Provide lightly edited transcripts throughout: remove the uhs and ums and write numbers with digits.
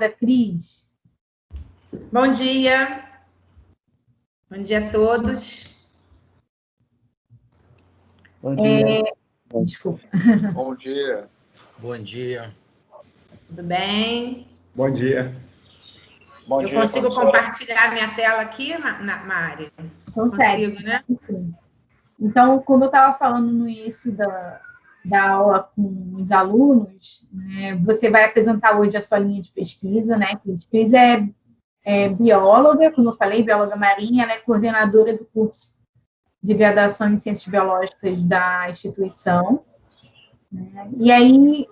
Obrigada, Cris. Bom dia. Bom dia a todos. Bom dia. Desculpa. Bom dia. Bom dia. Tudo bem? Bom dia. Eu consigo compartilhar minha tela aqui, Mari? Consegue. Consigo, né? Então, como eu estava falando no início da aula com os alunos, né, você vai apresentar hoje a sua linha de pesquisa, né? Cris é bióloga, como eu falei, bióloga marinha, ela é coordenadora do curso de graduação em Ciências Biológicas da instituição. Né? E aí,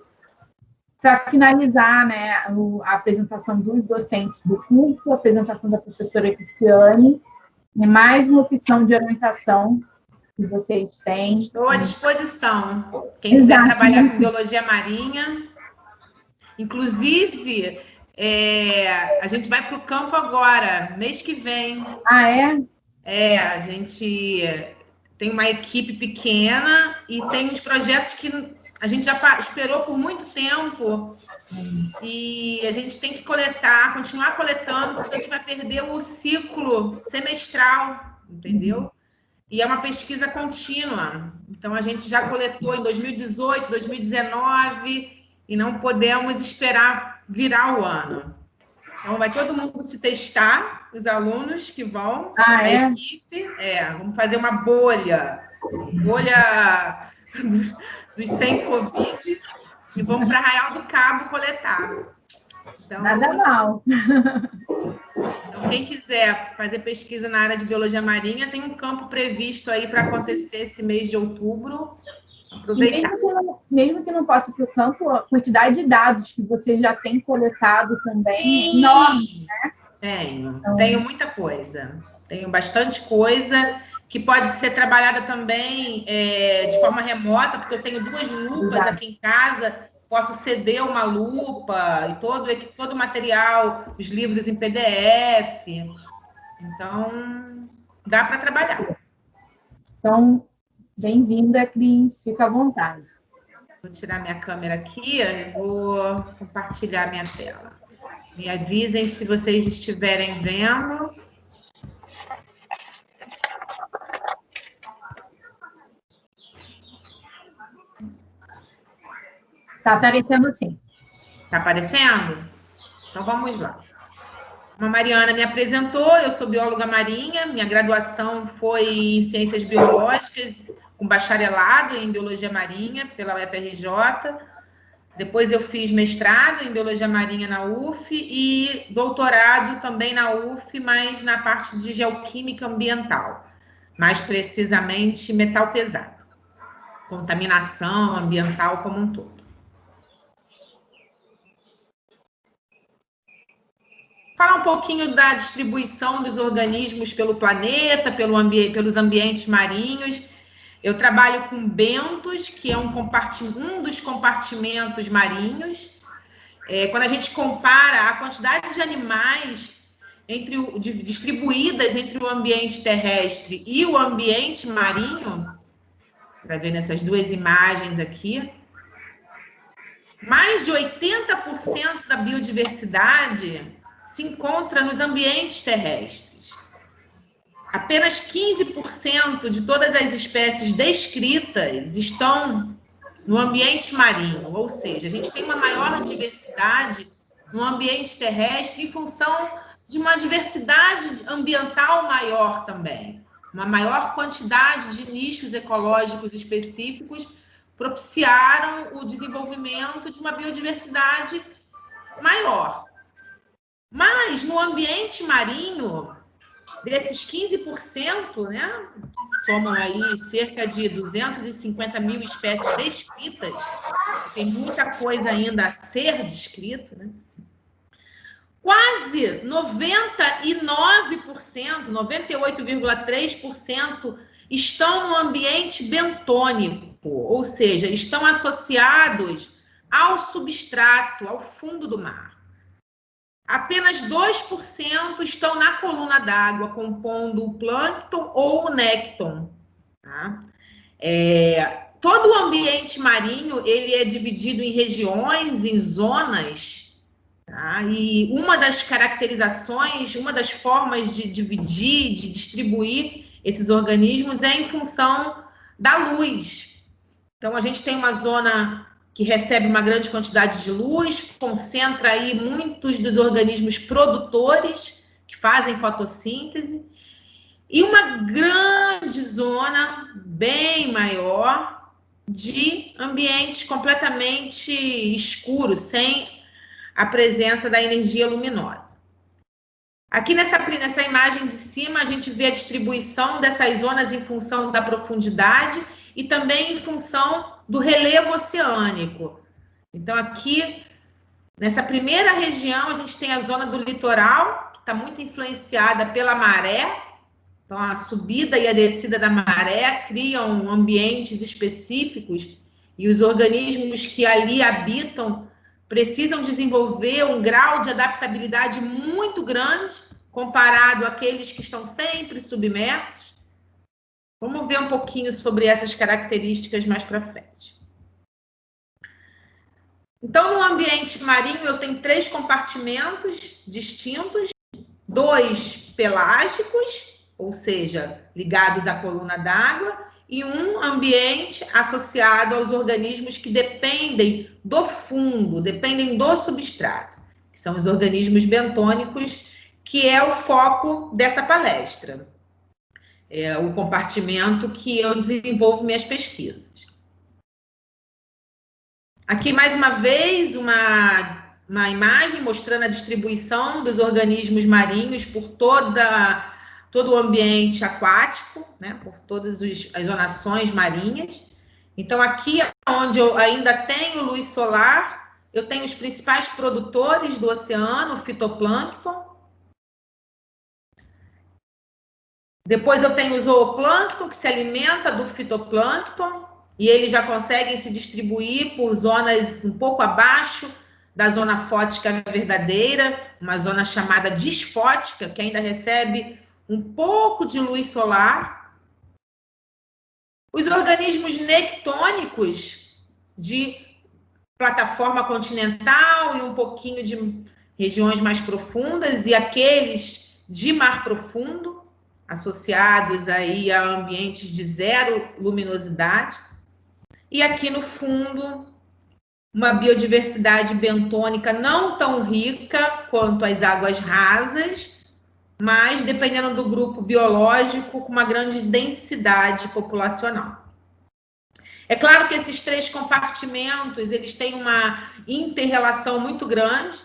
para finalizar, né, a apresentação dos docentes do curso, a apresentação da professora Cristiane, e mais uma opção de orientação que vocês têm. Estou à disposição. Quem quiser trabalhar com biologia marinha, inclusive, a gente vai para o campo agora, mês que vem. Ah, é? A gente tem uma equipe pequena e tem uns projetos que a gente já esperou por muito tempo e a gente tem que coletar, continuar coletando, porque a gente vai perder o ciclo semestral, entendeu? E é uma pesquisa contínua. Então, a gente já coletou em 2018, 2019 e não podemos esperar virar o ano. Então, vai todo mundo se testar, os alunos que vão, a equipe. Vamos fazer uma bolha dos sem Covid e vamos para Arraial do Cabo coletar. Então, nada mal. Então, quem quiser fazer pesquisa na área de biologia marinha, tem um campo previsto aí para acontecer esse mês de outubro. Aproveitar. Mesmo que não possa ir para o campo, a quantidade de dados que você já tem coletado também é enorme, né? Tenho muita coisa. Tenho bastante coisa que pode ser trabalhada também de forma remota, porque eu tenho 2 lupas aqui em casa, posso ceder uma lupa e todo o material, os livros em PDF. Então, dá para trabalhar. Então, bem-vinda, Cris. Fica à vontade. Vou tirar minha câmera aqui e vou compartilhar minha tela. Me avisem se vocês estiverem vendo. Está aparecendo sim. Está aparecendo? Então, vamos lá. A Mariana me apresentou, eu sou bióloga marinha, minha graduação foi em Ciências Biológicas, com bacharelado em Biologia Marinha, pela UFRJ. Depois eu fiz mestrado em Biologia Marinha na UF e doutorado também na UF, mas na parte de Geoquímica Ambiental, mais precisamente metal pesado, contaminação ambiental como um todo. Falar um pouquinho da distribuição dos organismos pelo planeta, pelos ambientes marinhos. Eu trabalho com bentos, que é um dos compartimentos marinhos. Quando a gente compara a quantidade de animais distribuídas entre o ambiente terrestre e o ambiente marinho, para ver nessas 2 imagens aqui, mais de 80% da biodiversidade se encontra nos ambientes terrestres. Apenas 15% de todas as espécies descritas estão no ambiente marinho, ou seja, a gente tem uma maior diversidade no ambiente terrestre em função de uma diversidade ambiental maior também. Uma maior quantidade de nichos ecológicos específicos propiciaram o desenvolvimento de uma biodiversidade maior. Mas no ambiente marinho, desses 15%, né, somam aí cerca de 250 mil espécies descritas, tem muita coisa ainda a ser descrita, né? Quase 99%, 98,3% estão no ambiente bentônico, ou seja, estão associados ao substrato, ao fundo do mar. Apenas 2% estão na coluna d'água, compondo o plâncton ou o nécton. Tá? Todo o ambiente marinho ele é dividido em regiões, em zonas, Tá? E uma das caracterizações, uma das formas de dividir, de distribuir esses organismos é em função da luz. Então, a gente tem uma zona que recebe uma grande quantidade de luz, concentra aí muitos dos organismos produtores que fazem fotossíntese, e uma grande zona, bem maior, de ambientes completamente escuros, sem a presença da energia luminosa. Aqui nessa imagem de cima, a gente vê a distribuição dessas zonas em função da profundidade e também em função do relevo oceânico. Então, aqui, nessa primeira região, a gente tem a zona do litoral, que está muito influenciada pela maré. Então, a subida e a descida da maré criam ambientes específicos e os organismos que ali habitam precisam desenvolver um grau de adaptabilidade muito grande comparado àqueles que estão sempre submersos. Vamos ver um pouquinho sobre essas características mais para frente. Então, no ambiente marinho, eu tenho 3 compartimentos distintos, 2 pelágicos, ou seja, ligados à coluna d'água, e um ambiente associado aos organismos que dependem do fundo, dependem do substrato, que são os organismos bentônicos, que é o foco dessa palestra. É o compartimento que eu desenvolvo minhas pesquisas. Aqui, mais uma vez, uma imagem mostrando a distribuição dos organismos marinhos por todo o ambiente aquático, né, por todas as zonações marinhas. Então, aqui, onde eu ainda tenho luz solar, eu tenho os principais produtores do oceano, o fitoplâncton. Depois eu tenho o zooplâncton, que se alimenta do fitoplâncton, e eles já conseguem se distribuir por zonas um pouco abaixo da zona fótica verdadeira, uma zona chamada disfótica, que ainda recebe um pouco de luz solar. Os organismos nectônicos de plataforma continental e um pouquinho de regiões mais profundas, e aqueles de mar profundo, associados aí a ambientes de zero luminosidade. E aqui no fundo, uma biodiversidade bentônica não tão rica quanto as águas rasas, mas, dependendo do grupo biológico, com uma grande densidade populacional. É claro que esses 3 compartimentos, eles têm uma inter-relação muito grande,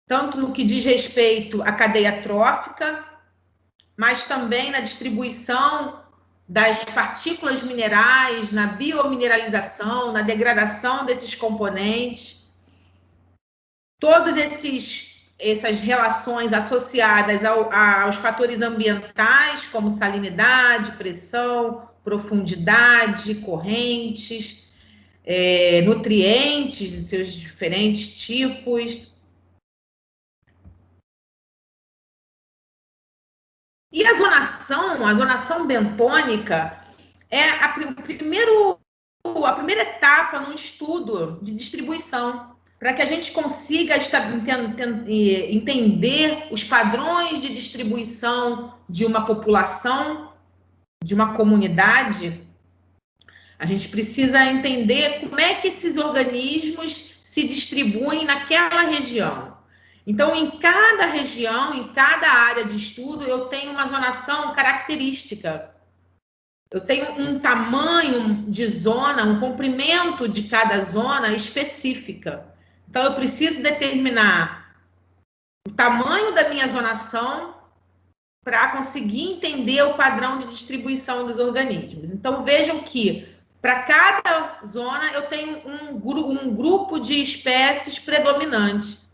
tanto no que diz respeito à cadeia trófica, mas também na distribuição das partículas minerais, na biomineralização, na degradação desses componentes. Todas essas relações associadas aos fatores ambientais, como salinidade, pressão, profundidade, correntes, nutrientes de seus diferentes tipos. E a zonação bentônica é a primeira etapa no estudo de distribuição, para que a gente consiga entender os padrões de distribuição de uma população, de uma comunidade. A gente precisa entender como é que esses organismos se distribuem naquela região. Então, em cada região, em cada área de estudo, eu tenho uma zonação característica. Eu tenho um tamanho de zona, um comprimento de cada zona específica. Então, eu preciso determinar o tamanho da minha zonação para conseguir entender o padrão de distribuição dos organismos. Então, vejam que, para cada zona, eu tenho um grupo de espécies predominante.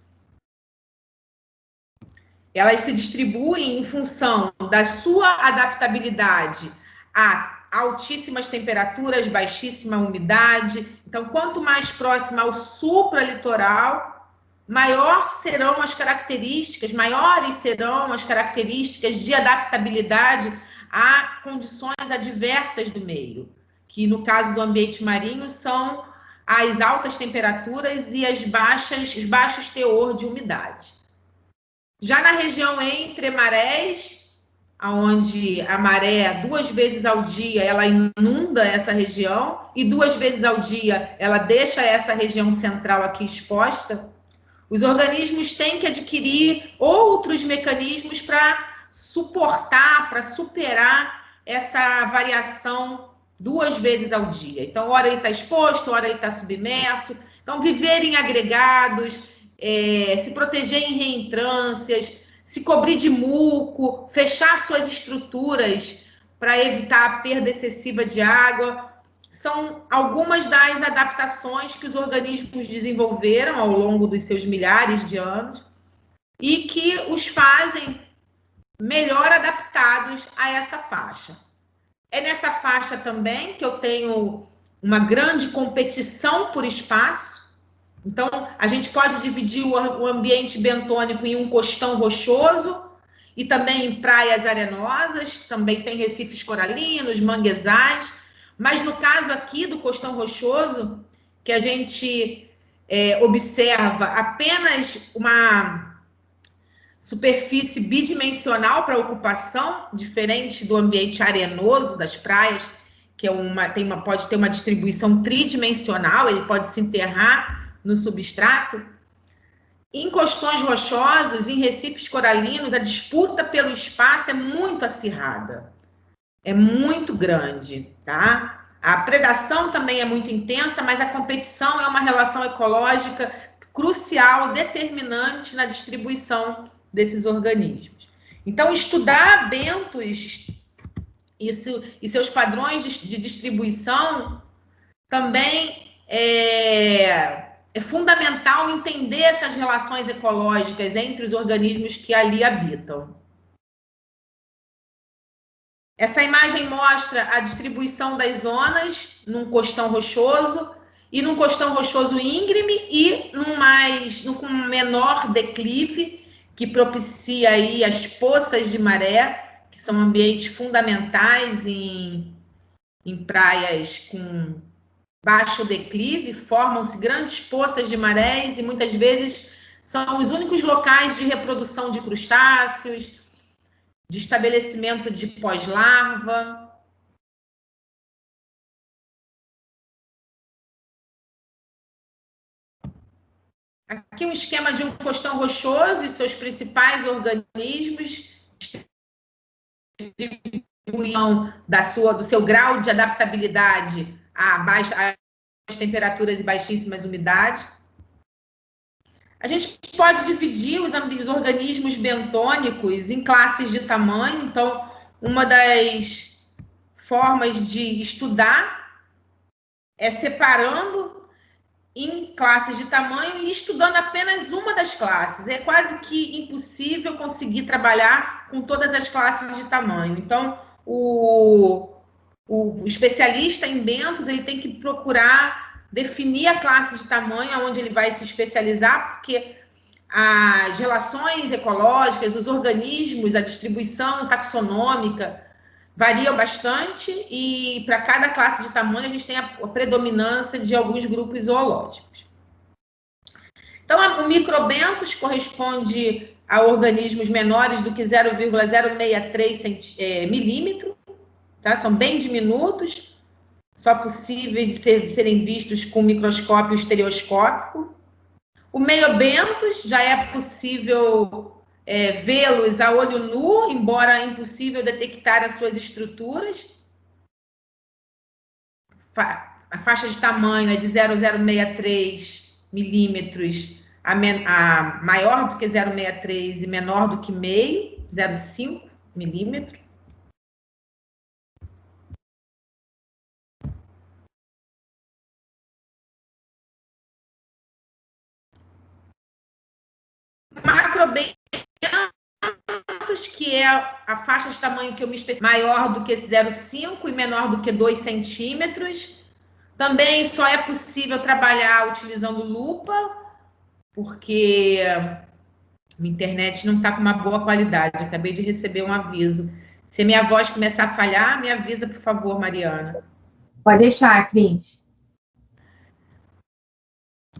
Elas se distribuem em função da sua adaptabilidade a altíssimas temperaturas, baixíssima umidade. Então, quanto mais próxima ao supralitoral, maiores serão as características de adaptabilidade a condições adversas do meio, que no caso do ambiente marinho são às altas temperaturas e os baixos teor de umidade. Já na região entre marés, onde a maré 2 vezes ao dia ela inunda essa região e 2 vezes ao dia ela deixa essa região central aqui exposta, os organismos têm que adquirir outros mecanismos para suportar, para superar essa variação 2 vezes ao dia. Então, hora ele está exposto, hora ele está submerso. Então, viver em agregados, se proteger em reentrâncias, se cobrir de muco, fechar suas estruturas para evitar a perda excessiva de água, são algumas das adaptações que os organismos desenvolveram ao longo dos seus milhares de anos e que os fazem melhor adaptados a essa faixa. É nessa faixa também que eu tenho uma grande competição por espaço. Então, a gente pode dividir o ambiente bentônico em um costão rochoso e também em praias arenosas, também tem recifes coralinos, manguezais, mas no caso aqui do costão rochoso, que a gente observa apenas uma superfície bidimensional para ocupação, diferente do ambiente arenoso das praias, que pode ter uma distribuição tridimensional, ele pode se enterrar no substrato. Em costões rochosos, em recifes coralinos, a disputa pelo espaço é muito acirrada, é muito grande, tá? A predação também é muito intensa, mas a competição é uma relação ecológica crucial, determinante na distribuição desses organismos. Então, estudar bentos e seus padrões de distribuição também é fundamental entender essas relações ecológicas entre os organismos que ali habitam. Essa imagem mostra a distribuição das zonas num costão rochoso e num costão rochoso íngreme e com menor declive, que propicia aí as poças de maré, que são ambientes fundamentais em praias com baixo declive, formam-se grandes poças de marés e muitas vezes são os únicos locais de reprodução de crustáceos, de estabelecimento de pós-larva. Aqui um esquema de um costão rochoso e seus principais organismos, distribuição do seu grau de adaptabilidade a baixas temperaturas e baixíssimas umidades. A gente pode dividir os organismos bentônicos em classes de tamanho. Então, uma das formas de estudar é separando em classes de tamanho e estudando apenas uma das classes. É quase que impossível conseguir trabalhar com todas as classes de tamanho. Então, o especialista em bentos ele tem que procurar definir a classe de tamanho onde ele vai se especializar, porque as relações ecológicas, os organismos, a distribuição taxonômica variam bastante e para cada classe de tamanho a gente tem a predominância de alguns grupos zoológicos. Então, o microbentos corresponde a organismos menores do que 0,063 milímetro, tá? São bem diminutos, só possíveis de serem vistos com microscópio estereoscópico. O meiobentos já é possível vê-los a olho nu, embora impossível detectar as suas estruturas. A faixa de tamanho é de 0,063 milímetros, a maior do que 0,63 e menor do que meio, 0,5 milímetro. Macrobentos, que é a faixa de tamanho que eu me especifico, maior do que 0,5 e menor do que 2 centímetros. Também só é possível trabalhar utilizando lupa, porque a internet não está com uma boa qualidade. Acabei de receber um aviso. Se minha voz começar a falhar, me avisa, por favor, Mariana. Pode deixar, Cris.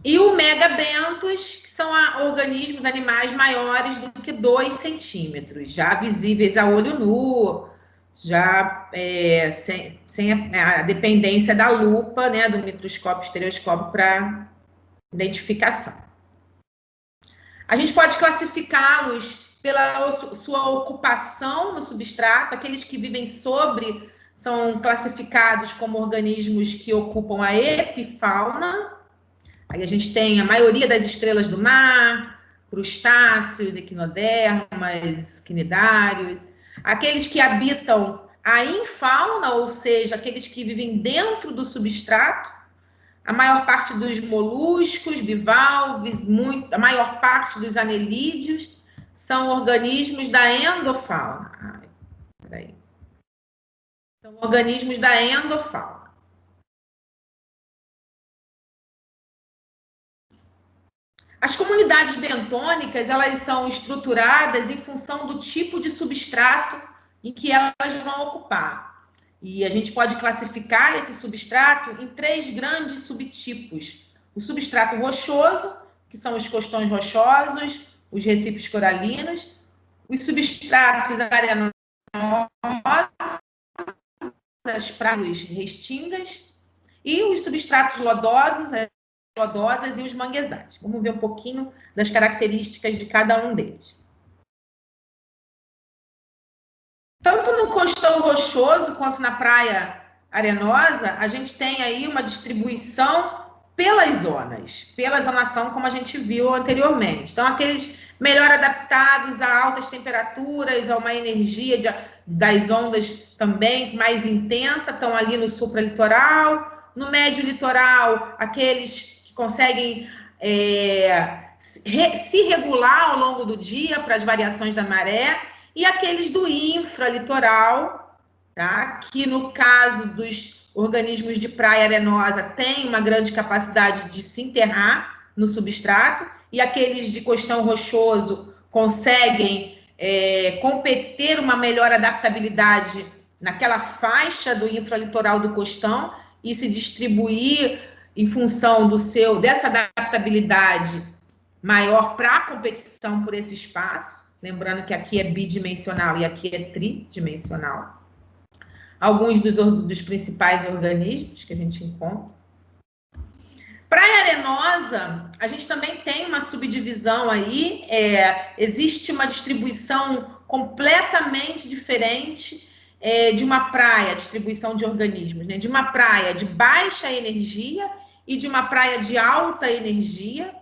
E o megabentos, que são organismos animais maiores do que 2 centímetros, já visíveis a olho nu, já sem a dependência da lupa, né, do microscópio, estereoscópio para identificação. A gente pode classificá-los pela sua ocupação no substrato. Aqueles que vivem sobre são classificados como organismos que ocupam a epifauna. Aí a gente tem a maioria das estrelas do mar, crustáceos, equinodermas, quinidários. Aqueles que habitam a infauna, ou seja, aqueles que vivem dentro do substrato. A maior parte dos moluscos, bivalves, a maior parte dos anelídeos são organismos da endofauna. São organismos da endofauna. As comunidades bentônicas, elas são estruturadas em função do tipo de substrato em que elas vão ocupar. E a gente pode classificar esse substrato em 3 grandes subtipos. O substrato rochoso, que são os costões rochosos, os recifes coralinos, os substratos arenosos, as praias restingas, e os substratos lodosos, as lodosas e os manguezais. Vamos ver um pouquinho das características de cada um deles. Tanto no costão rochoso quanto na praia arenosa, a gente tem aí uma distribuição pelas zonas, pela zonação, como a gente viu anteriormente. Então, aqueles melhor adaptados a altas temperaturas, a uma energia das ondas também mais intensa, estão ali no supralitoral. No médio litoral, aqueles que conseguem se regular ao longo do dia para as variações da maré, e aqueles do infralitoral, tá? Que no caso dos organismos de praia arenosa tem uma grande capacidade de se enterrar no substrato, e aqueles de costão rochoso conseguem competir uma melhor adaptabilidade naquela faixa do infralitoral do costão e se distribuir em função dessa adaptabilidade maior para a competição por esse espaço. Lembrando que aqui é bidimensional e aqui é tridimensional. Alguns dos principais organismos que a gente encontra. Praia arenosa, a gente também tem uma subdivisão aí. Existe uma distribuição completamente diferente de uma praia, distribuição de organismos, né? De uma praia de baixa energia e de uma praia de alta energia.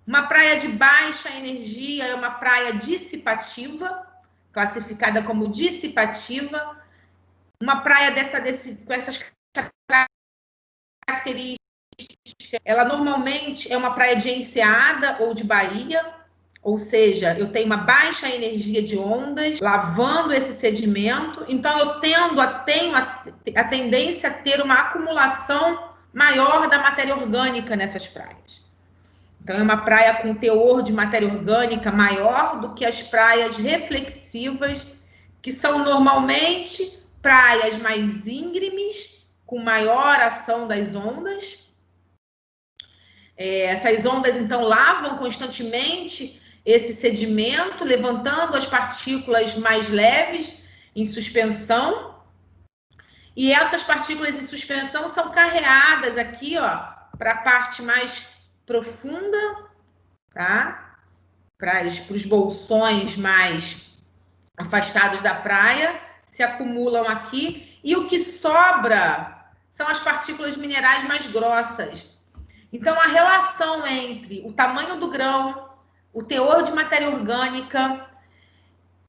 Uma praia de baixa energia é uma praia dissipativa, classificada como dissipativa. Uma praia com essas características, ela normalmente é uma praia de enseada ou de baía, ou seja, eu tenho uma baixa energia de ondas lavando esse sedimento, então eu tenho a tendência a ter uma acumulação maior da matéria orgânica nessas praias. Então, é uma praia com teor de matéria orgânica maior do que as praias reflexivas, que são normalmente praias mais íngremes, com maior ação das ondas. Essas ondas, então, lavam constantemente esse sedimento, levantando as partículas mais leves em suspensão. E essas partículas em suspensão são carreadas aqui, ó, para a parte mais profunda, tá? Para os bolsões mais afastados da praia, se acumulam aqui, e o que sobra são as partículas minerais mais grossas. Então, a relação entre o tamanho do grão, o teor de matéria orgânica,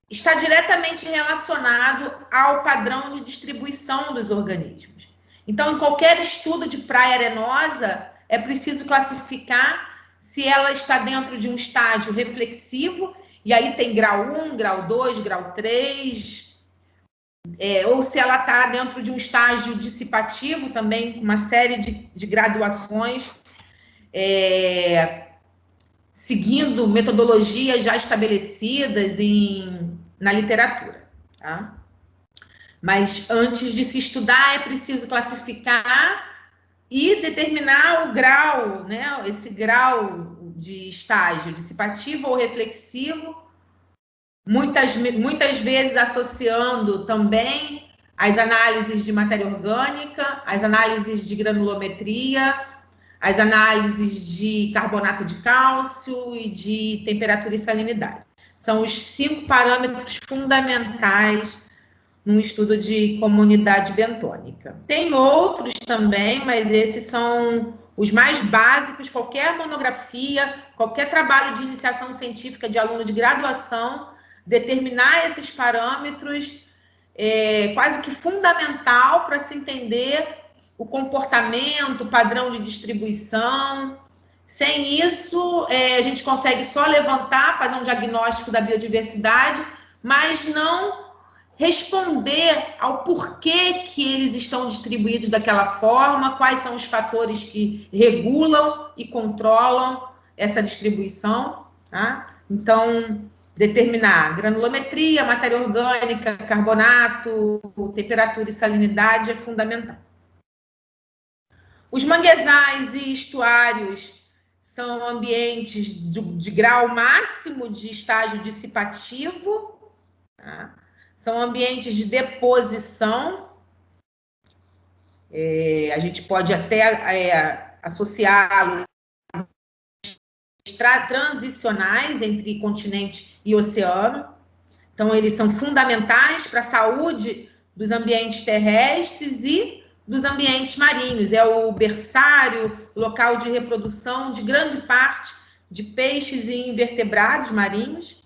está diretamente relacionado ao padrão de distribuição dos organismos. Então, em qualquer estudo de praia arenosa, é preciso classificar se ela está dentro de um estágio reflexivo, e aí tem grau 1, grau 2, grau 3, ou se ela está dentro de um estágio dissipativo, também com uma série de graduações, seguindo metodologias já estabelecidas na literatura. Tá? Mas antes de se estudar, é preciso classificar e determinar o grau, né, esse grau de estágio dissipativo ou reflexivo, muitas vezes associando também as análises de matéria orgânica, as análises de granulometria, as análises de carbonato de cálcio e de temperatura e salinidade. São os 5 parâmetros fundamentais num estudo de comunidade bentônica. Tem outros também, mas esses são os mais básicos. Qualquer monografia, qualquer trabalho de iniciação científica de aluno de graduação, determinar esses parâmetros é quase que fundamental para se entender o comportamento, o padrão de distribuição. Sem isso, a gente consegue só levantar, fazer um diagnóstico da biodiversidade, mas não responder ao porquê que eles estão distribuídos daquela forma, quais são os fatores que regulam e controlam essa distribuição, tá? Então, determinar granulometria, matéria orgânica, carbonato, temperatura e salinidade é fundamental. Os manguezais e estuários são ambientes de grau máximo de estágio dissipativo, tá? São ambientes de deposição. A gente pode até associá-los transicionais entre continente e oceano. Então, eles são fundamentais para a saúde dos ambientes terrestres e dos ambientes marinhos. É o berçário, local de reprodução de grande parte de peixes e invertebrados marinhos.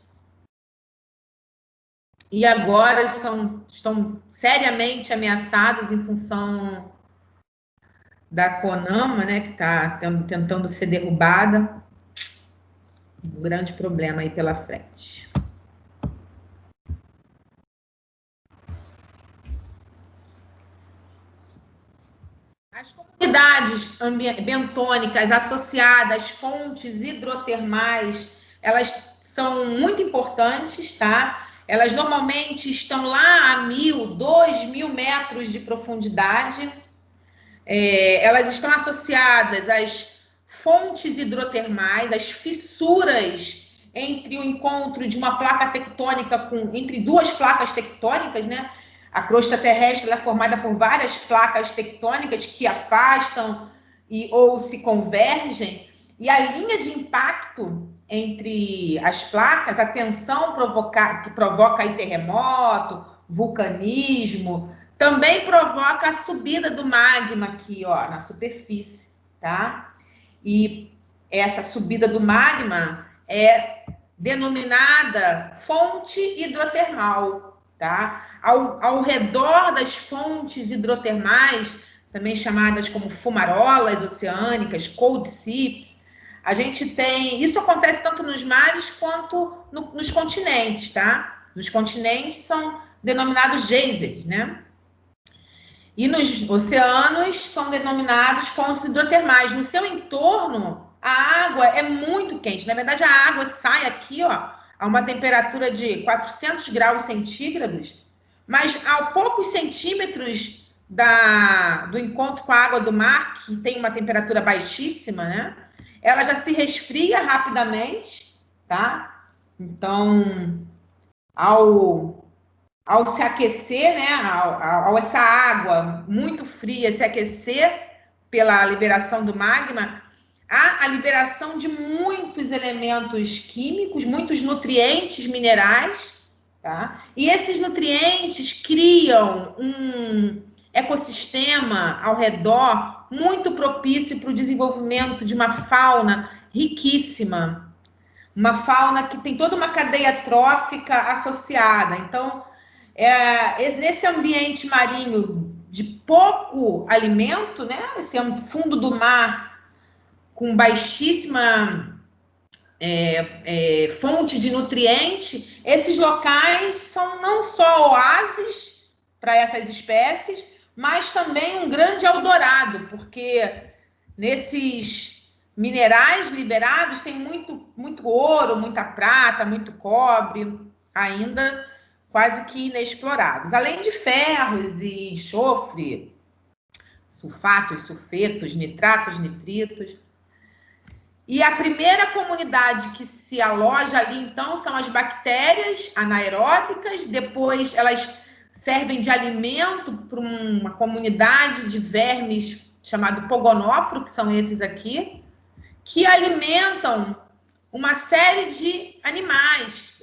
E agora estão seriamente ameaçados em função da CONAMA, né, que está tentando ser derrubada. Um grande problema aí pela frente. As comunidades bentônicas associadas às fontes hidrotermais, elas são muito importantes, tá? Elas normalmente estão lá a 1.000, 2.000 metros de profundidade. Elas estão associadas às fontes hidrotermais, às fissuras entre o encontro de uma placa tectônica entre duas placas tectônicas, né? A crosta terrestre é formada por várias placas tectônicas que afastam ou se convergem, e a linha de impacto entre as placas, a tensão que provoca aí terremoto, vulcanismo, também provoca a subida do magma aqui, ó, na superfície, tá? E essa subida do magma é denominada fonte hidrotermal, tá? Ao redor das fontes hidrotermais, também chamadas como fumarolas oceânicas, cold seeps, a gente tem... Isso acontece tanto nos mares quanto nos continentes, tá? Nos continentes são denominados geysers, né? E nos oceanos são denominados fontes hidrotermais. No seu entorno, a água é muito quente. Na verdade, a água sai aqui, ó, a uma temperatura de 400 graus centígrados, mas a poucos centímetros do encontro com a água do mar, que tem uma temperatura baixíssima, né? Ela já se resfria rapidamente, tá? Então, ao se aquecer, né, ao essa água muito fria se aquecer pela liberação do magma, há a liberação de muitos elementos químicos, muitos nutrientes minerais, tá? E esses nutrientes criam um ecossistema ao redor muito propício para o desenvolvimento de uma fauna riquíssima, uma fauna que tem toda uma cadeia trófica associada. Então, nesse ambiente marinho de pouco alimento, né? Esse fundo do mar com baixíssima fonte de nutriente, esses locais são não só oásis para essas espécies, mas também um grande eldorado, porque nesses minerais liberados tem muito ouro, muita prata, muito cobre, ainda quase que inexplorados, além de ferros e enxofre, sulfatos, sulfetos, nitratos, nitritos. E a primeira comunidade que se aloja ali, então, são as bactérias anaeróbicas, depois elas servem de alimento para uma comunidade de vermes chamado pogonóforo, que são esses aqui, que alimentam uma série de animais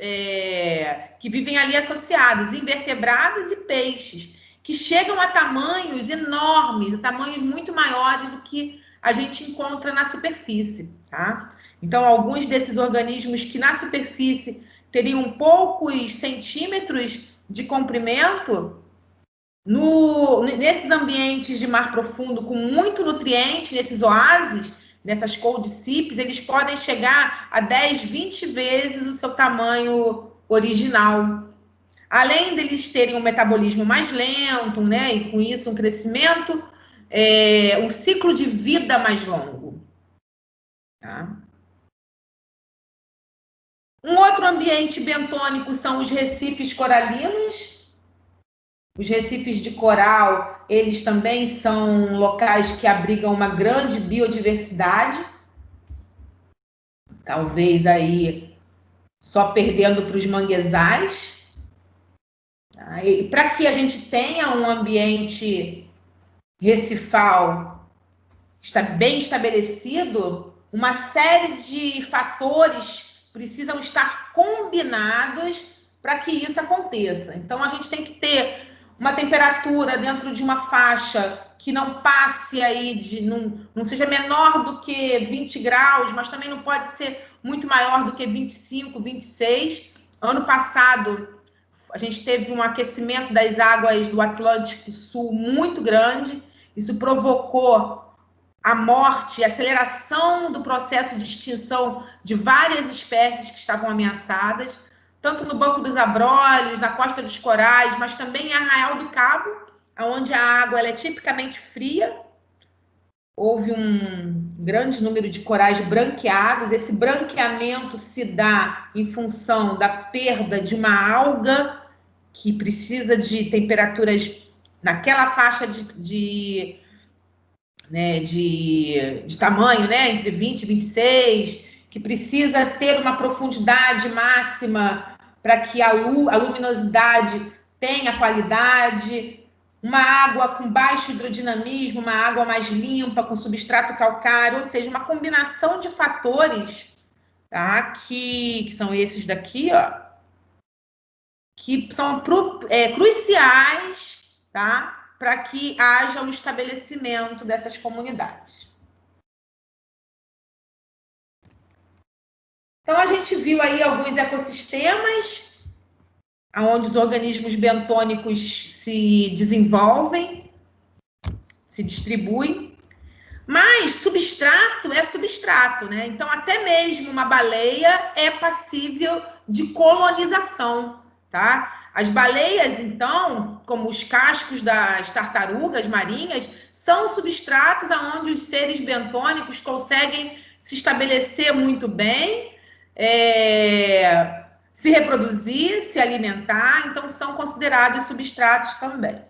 que vivem ali associados, invertebrados e peixes, que chegam a tamanhos enormes, a tamanhos muito maiores do que a gente encontra na superfície, tá? Então, alguns desses organismos que na superfície teriam poucos centímetros de comprimento, nesses ambientes de mar profundo com muito nutriente, nesses oásis, nessas cold seeps, eles podem chegar a 10, 20 vezes o seu tamanho original. Além deles terem um metabolismo mais lento, né, e com isso um crescimento, um ciclo de vida mais longo. Tá? Um outro ambiente bentônico são os recifes coralinos. Os recifes de coral, eles também são locais que abrigam uma grande biodiversidade. Talvez aí só perdendo para os manguezais. Tá? E para que a gente tenha um ambiente recifal bem estabelecido, uma série de fatores precisam estar combinados para que isso aconteça. Então, a gente tem que ter uma temperatura dentro de uma faixa que não passe aí, não seja menor do que 20 graus, mas também não pode ser muito maior do que 25, 26. Ano passado, a gente teve um aquecimento das águas do Atlântico Sul muito grande. Isso provocou a morte, a aceleração do processo de extinção de várias espécies que estavam ameaçadas, tanto no Banco dos Abrolhos, na Costa dos Corais, mas também em Arraial do Cabo, onde a água ela é tipicamente fria. Houve um grande número de corais branqueados. Esse branqueamento se dá em função da perda de uma alga que precisa de temperaturas naquela faixa de tamanho, né, entre 20 e 26, que precisa ter uma profundidade máxima para que a luminosidade tenha qualidade, uma água com baixo hidrodinamismo, uma água mais limpa, com substrato calcário, ou seja, uma combinação de fatores, tá, que são esses daqui, ó, que são cruciais, tá, para que haja o estabelecimento dessas comunidades. Então, a gente viu aí alguns ecossistemas onde os organismos bentônicos se desenvolvem, se distribuem, mas substrato é substrato, né? Então, até mesmo uma baleia é passível de colonização, tá? As baleias, então, como os cascos das tartarugas marinhas, são substratos onde os seres bentônicos conseguem se estabelecer muito bem, se reproduzir, se alimentar, então são considerados substratos também.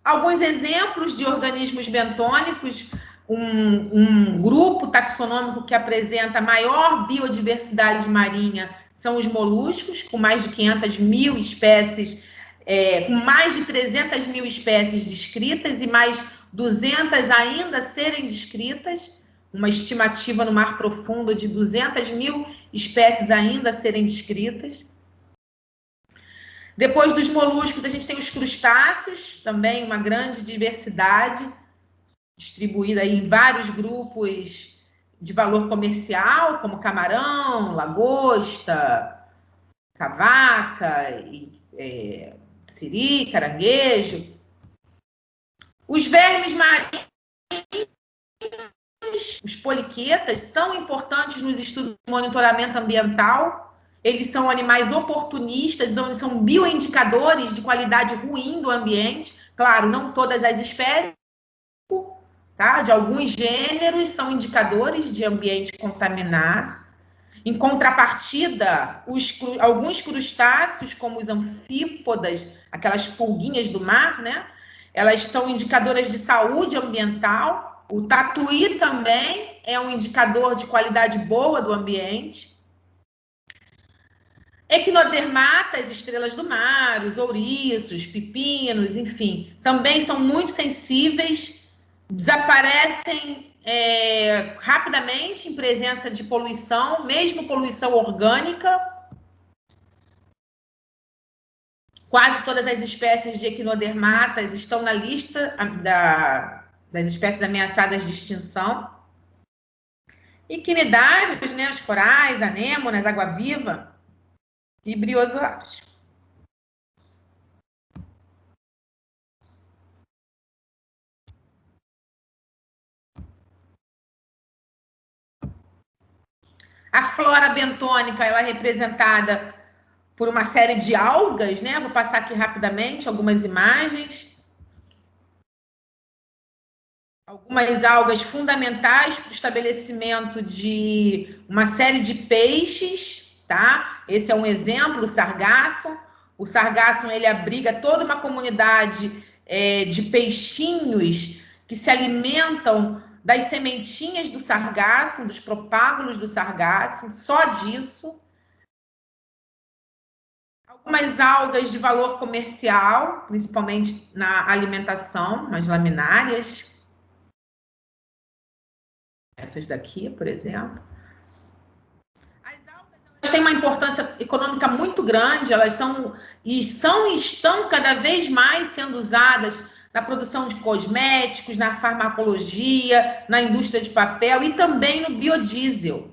Alguns exemplos de organismos bentônicos, um grupo taxonômico que apresenta maior biodiversidade marinha são os moluscos, com mais de 500 mil espécies, com mais de 300 mil espécies descritas e mais 200 ainda a serem descritas, uma estimativa no mar profundo de 200 mil espécies ainda a serem descritas. Depois dos moluscos, a gente tem os crustáceos, também uma grande diversidade, distribuída aí em vários grupos de valor comercial, como camarão, lagosta, cavaca, siri, caranguejo. Os vermes marinhos, os poliquetas, são importantes nos estudos de monitoramento ambiental. Eles são animais oportunistas, então eles são bioindicadores de qualidade ruim do ambiente. Claro, não todas as espécies, tá? De alguns gêneros são indicadores de ambiente contaminado. Em contrapartida, alguns crustáceos, como os anfípodas, aquelas pulguinhas do mar, né? elas são indicadoras de saúde ambiental. O tatuí também é um indicador de qualidade boa do ambiente. Equinodermatas, estrelas do mar, os ouriços, pepinos, enfim, também são muito sensíveis, desaparecem rapidamente em presença de poluição, mesmo poluição orgânica. Quase todas as espécies de equinodermatas estão na lista das espécies ameaçadas de extinção. E quinidários, né, os corais, anêmonas, água-viva e briozoários. A flora bentônica, ela é representada por uma série de algas, né? Vou passar aqui rapidamente algumas imagens. Algumas algas fundamentais para o estabelecimento de uma série de peixes, tá? Esse é um exemplo, o sargasso. O sargasso, ele abriga toda uma comunidade de peixinhos que se alimentam das sementinhas do sargasso, dos propágulos do sargasso, só disso. Algumas algas de valor comercial, principalmente na alimentação, as laminárias. Essas daqui, por exemplo. As algas, elas têm uma importância econômica muito grande, elas são e estão cada vez mais sendo usadas na produção de cosméticos, na farmacologia, na indústria de papel e também no biodiesel.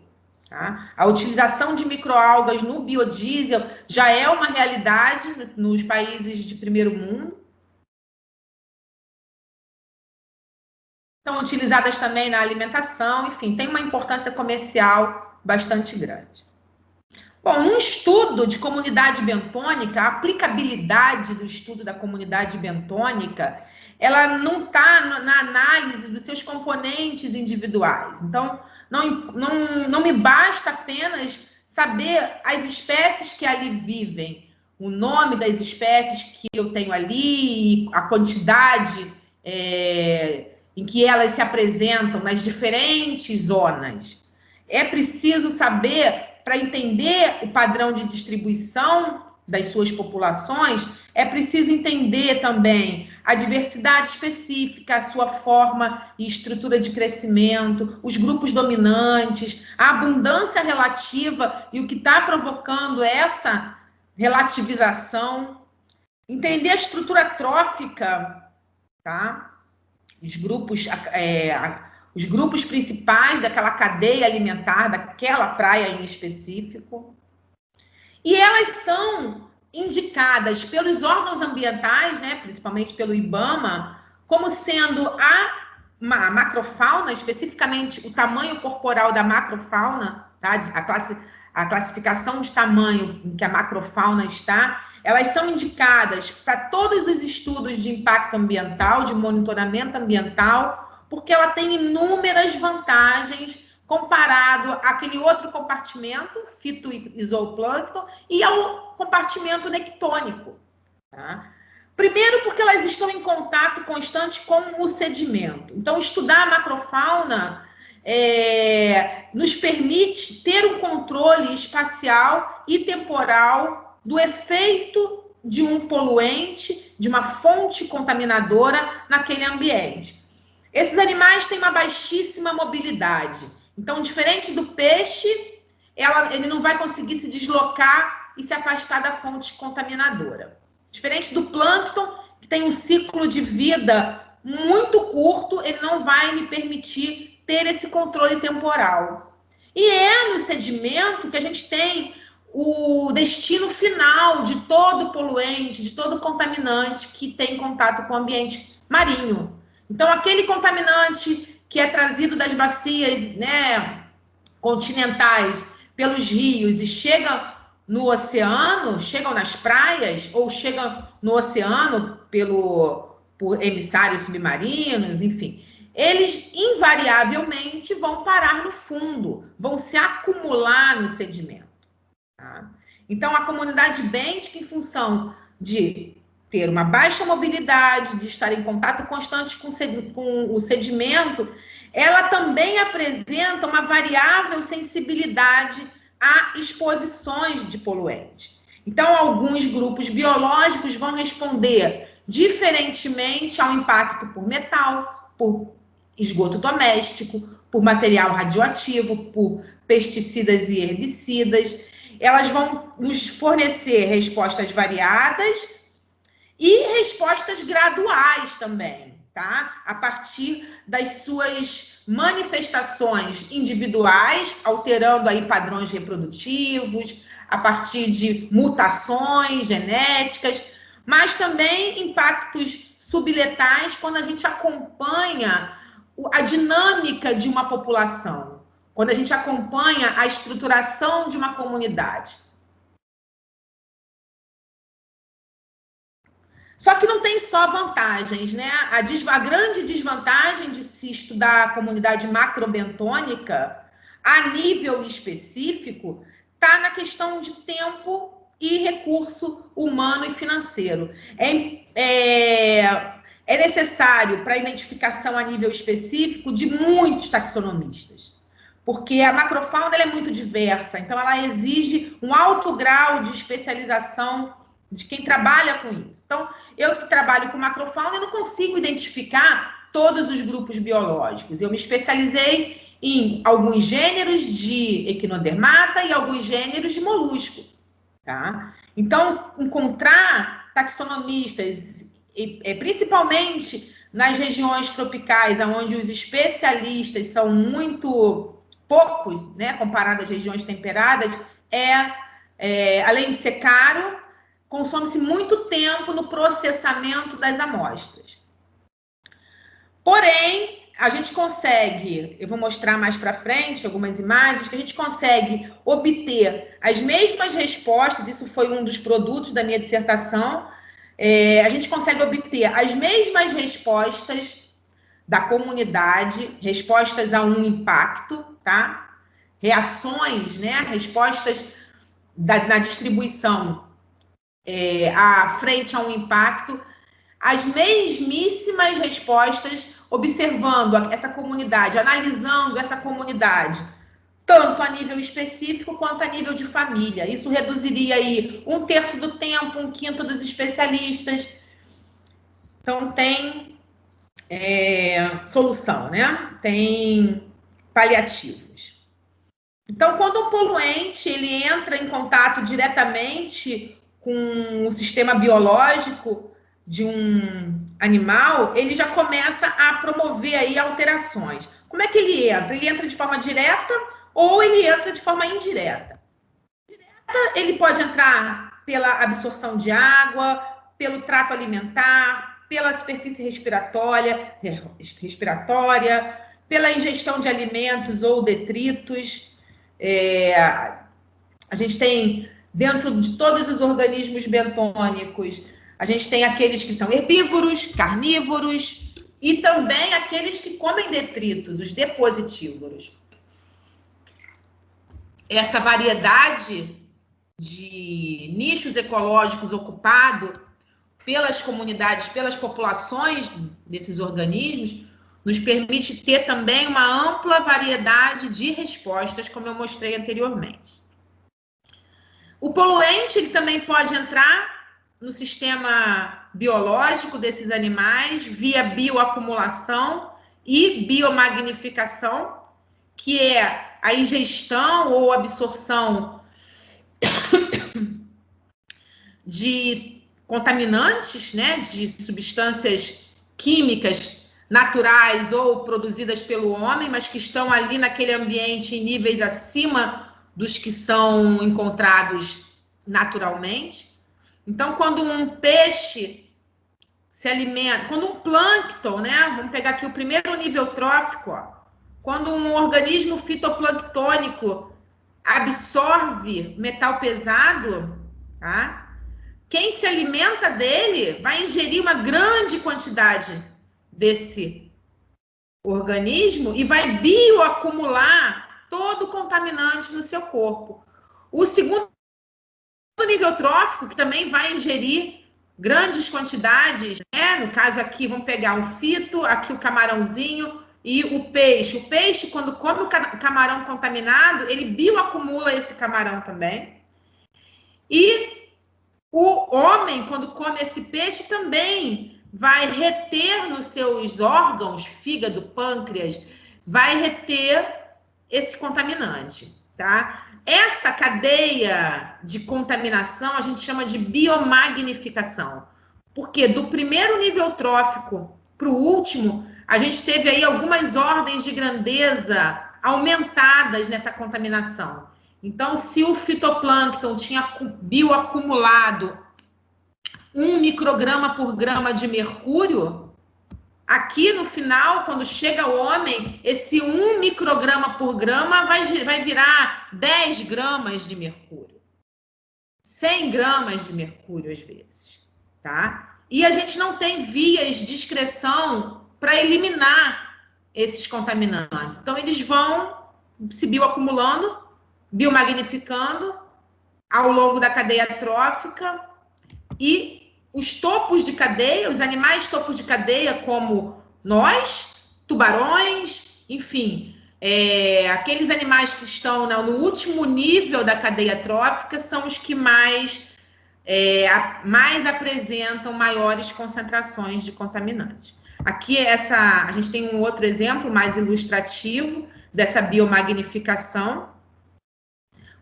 Tá? A utilização de microalgas no biodiesel já é uma realidade nos países de primeiro mundo. São utilizadas também na alimentação, enfim, tem uma importância comercial bastante grande. Bom, no estudo de comunidade bentônica, a aplicabilidade do estudo da comunidade bentônica, ela não está na análise dos seus componentes individuais. Então, não me basta apenas saber as espécies que ali vivem, o nome das espécies que eu tenho ali, a quantidade em que elas se apresentam nas diferentes zonas. É preciso saber, para entender o padrão de distribuição das suas populações, é preciso entender também a diversidade específica, a sua forma e estrutura de crescimento, os grupos dominantes, a abundância relativa e o que está provocando essa relativização, entender a estrutura trófica, tá? Os grupos principais daquela cadeia alimentar, daquela praia em específico. E elas são indicadas pelos órgãos ambientais, né, principalmente pelo IBAMA, como sendo a macrofauna, especificamente o tamanho corporal da macrofauna, tá? A classificação de tamanho em que a macrofauna está, elas são indicadas para todos os estudos de impacto ambiental, de monitoramento ambiental, porque ela tem inúmeras vantagens comparado àquele outro compartimento, fitoisoplâncton, e ao compartimento nectônico. Tá? Primeiro, porque elas estão em contato constante com o sedimento. Então, estudar a macrofauna nos permite ter um controle espacial e temporal do efeito de um poluente, de uma fonte contaminadora naquele ambiente. Esses animais têm uma baixíssima mobilidade. Então, diferente do peixe, ele não vai conseguir se deslocar e se afastar da fonte contaminadora. Diferente do plâncton, que tem um ciclo de vida muito curto, ele não vai me permitir ter esse controle temporal. E é no sedimento que a gente tem o destino final de todo poluente, de todo contaminante que tem contato com o ambiente marinho. Então, aquele contaminante que é trazido das bacias, né, continentais pelos rios e chega no oceano, chegam nas praias ou chegam no oceano por emissários submarinos, enfim, eles invariavelmente vão parar no fundo, vão se acumular no sedimento. Tá? Então, a comunidade bêntica, em função de ter uma baixa mobilidade, de estar em contato constante com o sedimento, ela também apresenta uma variável sensibilidade a exposições de poluentes. Então, alguns grupos biológicos vão responder diferentemente ao impacto por metal, por esgoto doméstico, por material radioativo, por pesticidas e herbicidas. Elas vão nos fornecer respostas variadas e respostas graduais também, tá? A partir das suas manifestações individuais, alterando aí padrões reprodutivos, a partir de mutações genéticas, mas também impactos subletais quando a gente acompanha a dinâmica de uma população, quando a gente acompanha a estruturação de uma comunidade. Só que não tem só vantagens, né? A grande desvantagem de se estudar a comunidade macrobentônica a nível específico está na questão de tempo e recurso humano e financeiro. É necessário, para a identificação a nível específico, de muitos taxonomistas, porque a macrofauna ela é muito diversa, então ela exige um alto grau de especialização de quem trabalha com isso. Então, eu que trabalho com macrofauna, eu não consigo identificar todos os grupos biológicos. Eu me especializei em alguns gêneros de equinodermata e alguns gêneros de molusco, tá? Então, encontrar taxonomistas, principalmente nas regiões tropicais, onde os especialistas são muito poucos, né, comparado às regiões temperadas, além de ser caro, consome-se muito tempo no processamento das amostras. Porém, a gente consegue, eu vou mostrar mais para frente algumas imagens, que a gente consegue obter as mesmas respostas, isso foi um dos produtos da minha dissertação, a gente consegue obter as mesmas respostas da comunidade, respostas a um impacto, tá? Reações, né? Respostas na distribuição frente a um impacto, as mesmíssimas respostas, observando essa comunidade, analisando essa comunidade, tanto a nível específico quanto a nível de família. Isso reduziria aí 1/3 do tempo, 1/5 dos especialistas. Então, tem solução, né? Tem paliativos. Então, quando um poluente ele entra em contato diretamente com o sistema biológico de um animal, ele já começa a promover aí alterações. Como é que ele entra? Ele entra de forma direta ou ele entra de forma indireta? Direta, ele pode entrar pela absorção de água, pelo trato alimentar, pela superfície respiratória, pela ingestão de alimentos ou detritos. A gente tem, dentro de todos os organismos bentônicos, a gente tem aqueles que são herbívoros, carnívoros e também aqueles que comem detritos, os depositívoros. Essa variedade de nichos ecológicos ocupados pelas comunidades, pelas populações desses organismos, nos permite ter também uma ampla variedade de respostas, como eu mostrei anteriormente. O poluente ele também pode entrar no sistema biológico desses animais via bioacumulação e biomagnificação, que é a ingestão ou absorção de contaminantes, né, de substâncias químicas naturais ou produzidas pelo homem, mas que estão ali naquele ambiente em níveis acima dos que são encontrados naturalmente. Então, quando um peixe se alimenta, quando um plâncton, né? Vamos pegar aqui o primeiro nível trófico, ó. Quando um organismo fitoplânctônico absorve metal pesado, tá? Quem se alimenta dele vai ingerir uma grande quantidade desse organismo e vai bioacumular todo o contaminante no seu corpo. O segundo nível trófico, que também vai ingerir grandes quantidades, né? No caso aqui, vamos pegar um fito, aqui o camarãozinho e o peixe. O peixe, quando come o camarão contaminado, ele bioacumula esse camarão também. E o homem, quando come esse peixe, também vai reter nos seus órgãos, fígado, pâncreas, vai reter esse contaminante, tá? Essa cadeia de contaminação a gente chama de biomagnificação, porque do primeiro nível trófico para o último, a gente teve aí algumas ordens de grandeza aumentadas nessa contaminação. Então, se o fitoplâncton tinha bioacumulado 1 micrograma por grama de mercúrio, aqui no final, quando chega o homem, esse 1 micrograma por grama vai virar 10 gramas de mercúrio. 100 gramas de mercúrio, às vezes, tá? E a gente não tem vias de excreção para eliminar esses contaminantes. Então, eles vão se bioacumulando, biomagnificando ao longo da cadeia trófica, e os topos de cadeia, os animais topos de cadeia, como nós, tubarões, enfim, aqueles animais que estão no último nível da cadeia trófica são os que mais apresentam maiores concentrações de contaminantes. Aqui a gente tem um outro exemplo mais ilustrativo dessa biomagnificação,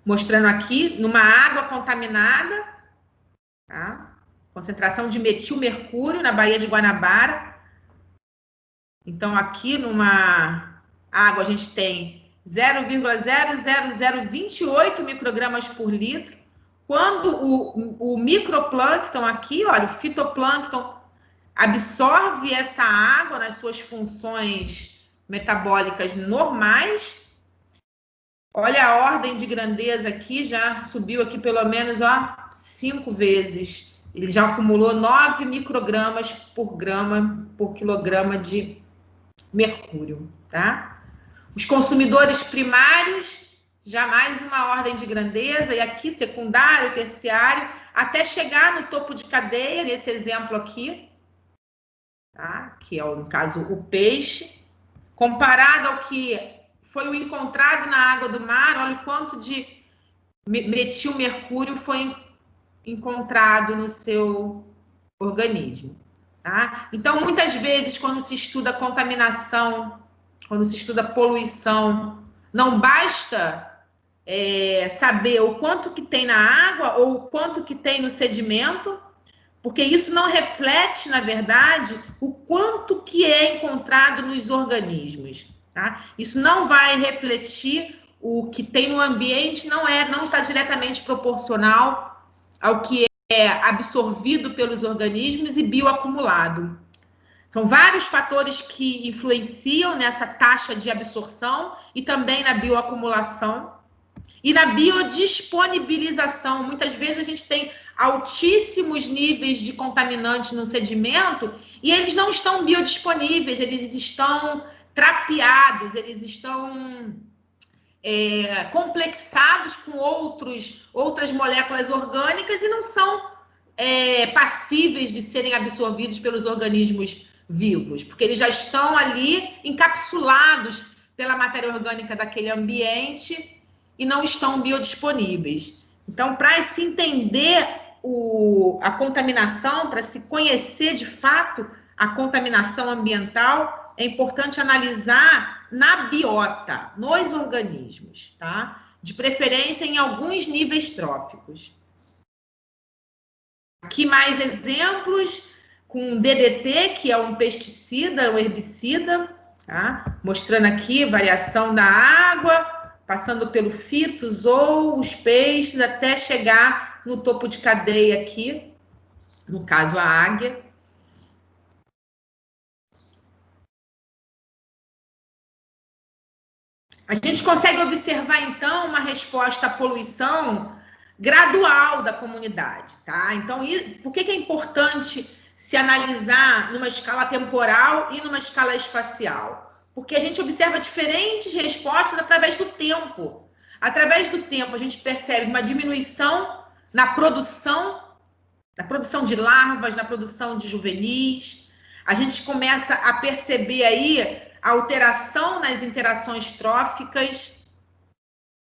mostrando aqui numa água contaminada, tá? Concentração de metilmercúrio na Baía de Guanabara. Então, aqui numa água a gente tem 0,00028 microgramas por litro. Quando o microplâncton aqui, olha, o fitoplâncton absorve essa água nas suas funções metabólicas normais. Olha a ordem de grandeza aqui, já subiu aqui pelo menos 5 vezes. Ele já acumulou 9 microgramas por quilograma de mercúrio, tá? Os consumidores primários, já mais uma ordem de grandeza, e aqui secundário, terciário, até chegar no topo de cadeia, nesse exemplo aqui, tá? Que é, no caso, o peixe, comparado ao que foi o encontrado na água do mar, olha o quanto de metilmercúrio foi encontrado no seu organismo, tá? Então, muitas vezes, quando se estuda contaminação, quando se estuda poluição, não basta saber o quanto que tem na água ou o quanto que tem no sedimento, porque isso não reflete, na verdade, o quanto que é encontrado nos organismos, tá? Isso não vai refletir o que tem no ambiente, não está diretamente proporcional ao que é absorvido pelos organismos e bioacumulado. São vários fatores que influenciam nessa taxa de absorção e também na bioacumulação e na biodisponibilização. Muitas vezes a gente tem altíssimos níveis de contaminantes no sedimento e eles não estão biodisponíveis, eles estão trapeados, eles estão complexados com outras moléculas orgânicas e não são passíveis de serem absorvidos pelos organismos vivos, porque eles já estão ali encapsulados pela matéria orgânica daquele ambiente e não estão biodisponíveis. Então, para se entender a contaminação, para se conhecer de fato a contaminação ambiental, é importante analisar na biota, nos organismos, tá? De preferência em alguns níveis tróficos. Aqui mais exemplos com DDT, que é um pesticida, um herbicida, tá? Mostrando aqui variação da água, passando pelo fitos ou os peixes, até chegar no topo de cadeia aqui, no caso a águia. A gente consegue observar, então, uma resposta à poluição gradual da comunidade, tá? Então, por que é importante se analisar numa escala temporal e numa escala espacial? Porque a gente observa diferentes respostas através do tempo. Através do tempo, a gente percebe uma diminuição na produção na produção de larvas, na produção de juvenis. A gente começa a perceber aí a alteração nas interações tróficas.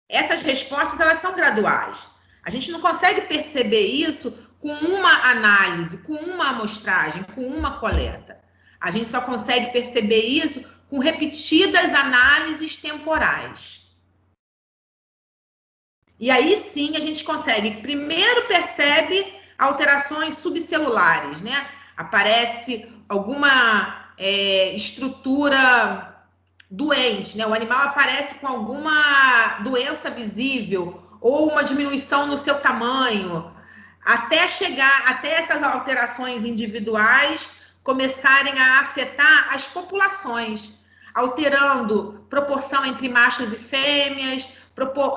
Essas respostas, elas são graduais. A gente não consegue perceber isso com uma análise, com uma amostragem, com uma coleta. A gente só consegue perceber isso com repetidas análises temporais. E aí sim a gente consegue, primeiro percebe alterações subcelulares, né? Aparece alguma estrutura doente, né? O animal aparece com alguma doença visível ou uma diminuição no seu tamanho, até chegar, até essas alterações individuais começarem a afetar as populações, alterando proporção entre machos e fêmeas,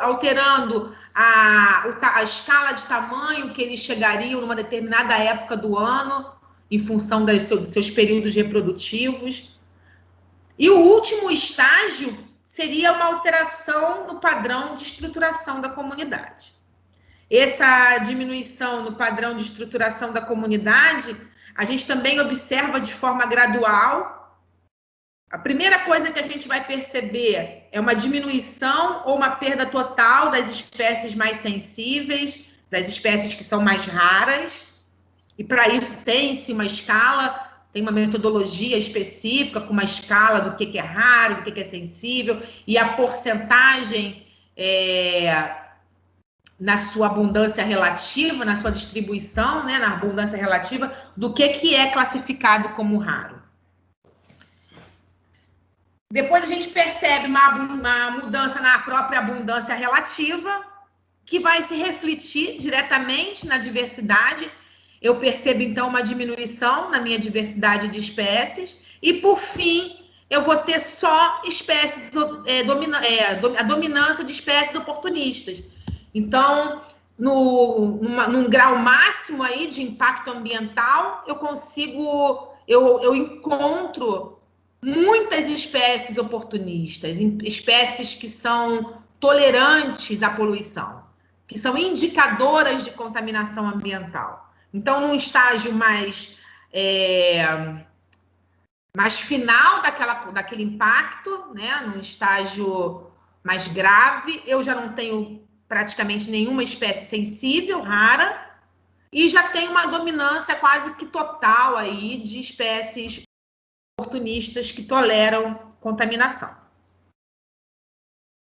alterando a escala de tamanho que eles chegariam numa determinada época do ano, em função dos seus períodos reprodutivos. E o último estágio seria uma alteração no padrão de estruturação da comunidade. Essa diminuição no padrão de estruturação da comunidade, a gente também observa de forma gradual. A primeira coisa que a gente vai perceber é uma diminuição ou uma perda total das espécies mais sensíveis, das espécies que são mais raras. E para isso tem-se uma escala, tem uma metodologia específica com uma escala do que é raro, do que é sensível, e a porcentagem na sua abundância relativa, na sua distribuição, né, na abundância relativa, do que é classificado como raro. Depois a gente percebe uma mudança na própria abundância relativa, que vai se refletir diretamente na diversidade. Eu percebo, então, uma diminuição na minha diversidade de espécies. E, por fim, eu vou ter só espécies, a dominância de espécies oportunistas. Então, num grau máximo aí de impacto ambiental, eu encontro muitas espécies oportunistas, espécies que são tolerantes à poluição, que são indicadoras de contaminação ambiental. Então, num estágio mais final daquele impacto, né, num estágio mais grave, eu já não tenho praticamente nenhuma espécie sensível, rara, e já tenho uma dominância quase que total aí de espécies oportunistas que toleram contaminação.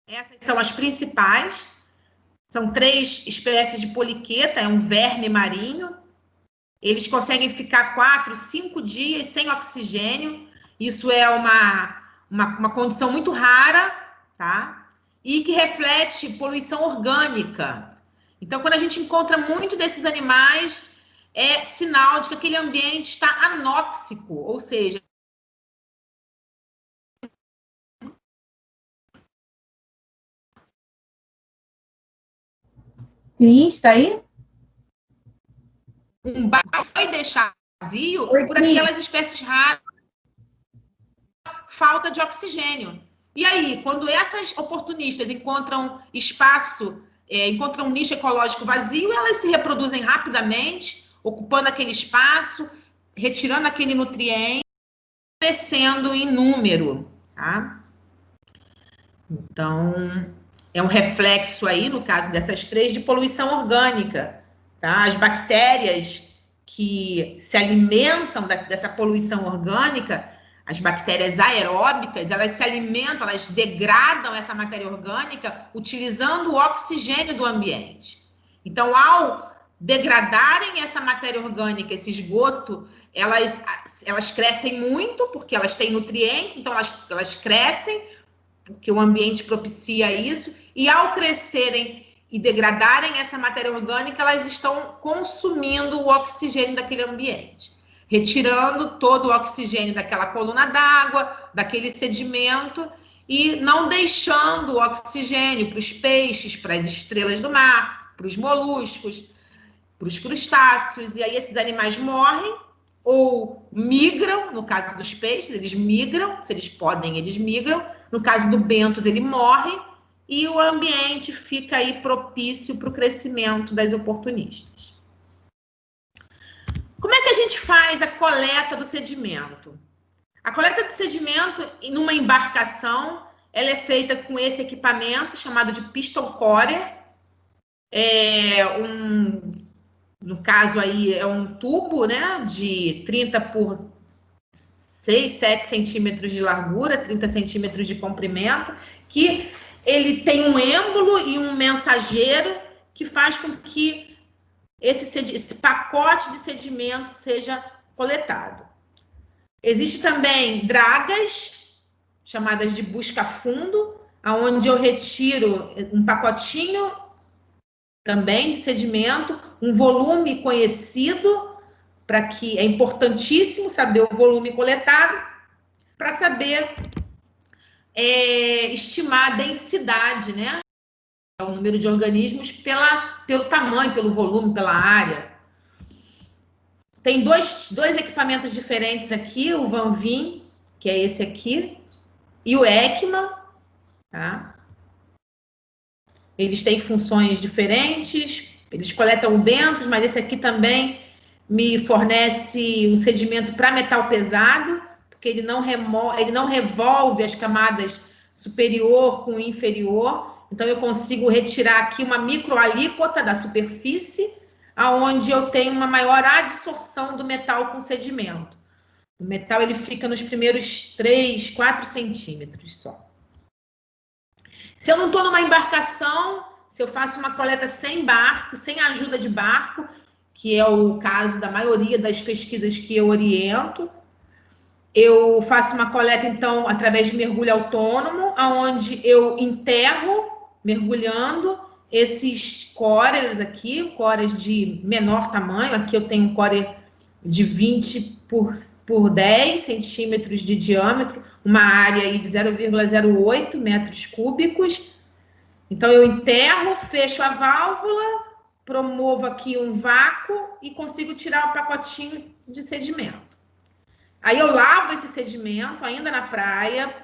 Essas são as principais. São 3 espécies de poliqueta, é um verme marinho. Eles conseguem ficar 4, 5 dias sem oxigênio. Isso é uma condição muito rara, tá? E que reflete poluição orgânica. Então, quando a gente encontra muito desses animais, é sinal de que aquele ambiente está anóxico, ou seja, Cris, está aí? Um barco foi deixado vazio por aquelas espécies raras, falta de oxigênio. E aí, quando essas oportunistas encontram espaço, encontram um nicho ecológico vazio, elas se reproduzem rapidamente, ocupando aquele espaço, retirando aquele nutriente, crescendo em número, tá? Então, é um reflexo aí, no caso dessas 3, de poluição orgânica, tá? As bactérias que se alimentam dessa poluição orgânica, as bactérias aeróbicas, elas se alimentam, elas degradam essa matéria orgânica utilizando o oxigênio do ambiente. Então, ao degradarem essa matéria orgânica, esse esgoto, elas crescem muito, porque elas têm nutrientes, então elas crescem, porque o ambiente propicia isso, e ao crescerem e degradarem essa matéria orgânica, elas estão consumindo o oxigênio daquele ambiente, retirando todo o oxigênio daquela coluna d'água, daquele sedimento, e não deixando o oxigênio para os peixes, para as estrelas do mar, para os moluscos, para os crustáceos, e aí esses animais morrem ou migram. No caso dos peixes, eles migram, se eles podem, eles migram. No caso do bentos, ele morre, e o ambiente fica aí propício para o crescimento das oportunistas. gente faz a coleta do sedimento? A coleta do sedimento numa embarcação, ela é feita com esse equipamento chamado de piston corer. No caso aí, é um tubo, né, de 30 por 6, 7 centímetros de largura, 30 centímetros de comprimento, que ele tem um êmbolo e um mensageiro que faz com que esse pacote de sedimento seja coletado. Existe também dragas, chamadas de busca-fundo, onde eu retiro um pacotinho também de sedimento, um volume conhecido, para que é importantíssimo saber o volume coletado, para saber estimar a densidade, né? O número de organismos pelo tamanho, pelo volume, pela área. Tem dois equipamentos diferentes aqui, o Van Veen, que é esse aqui, e o ECMA, tá? Eles têm funções diferentes, eles coletam bentos, mas esse aqui também me fornece um sedimento para metal pesado, porque ele não revolve as camadas superior com inferior. Então, eu consigo retirar aqui uma microalíquota da superfície, aonde eu tenho uma maior adsorção do metal com sedimento. O metal ele fica nos primeiros 3, 4 centímetros só. Se eu não estou numa embarcação, se eu faço uma coleta sem barco, sem ajuda de barco, que é o caso da maioria das pesquisas que eu oriento, eu faço uma coleta, então, através de mergulho autônomo, onde eu enterro, mergulhando, esses corers aqui, corers de menor tamanho. Aqui eu tenho um corer de 20 por 10 centímetros de diâmetro, uma área aí de 0,08 metros cúbicos. Então, eu enterro, fecho a válvula, promovo aqui um vácuo e consigo tirar o pacotinho de sedimento. Aí eu lavo esse sedimento, ainda na praia,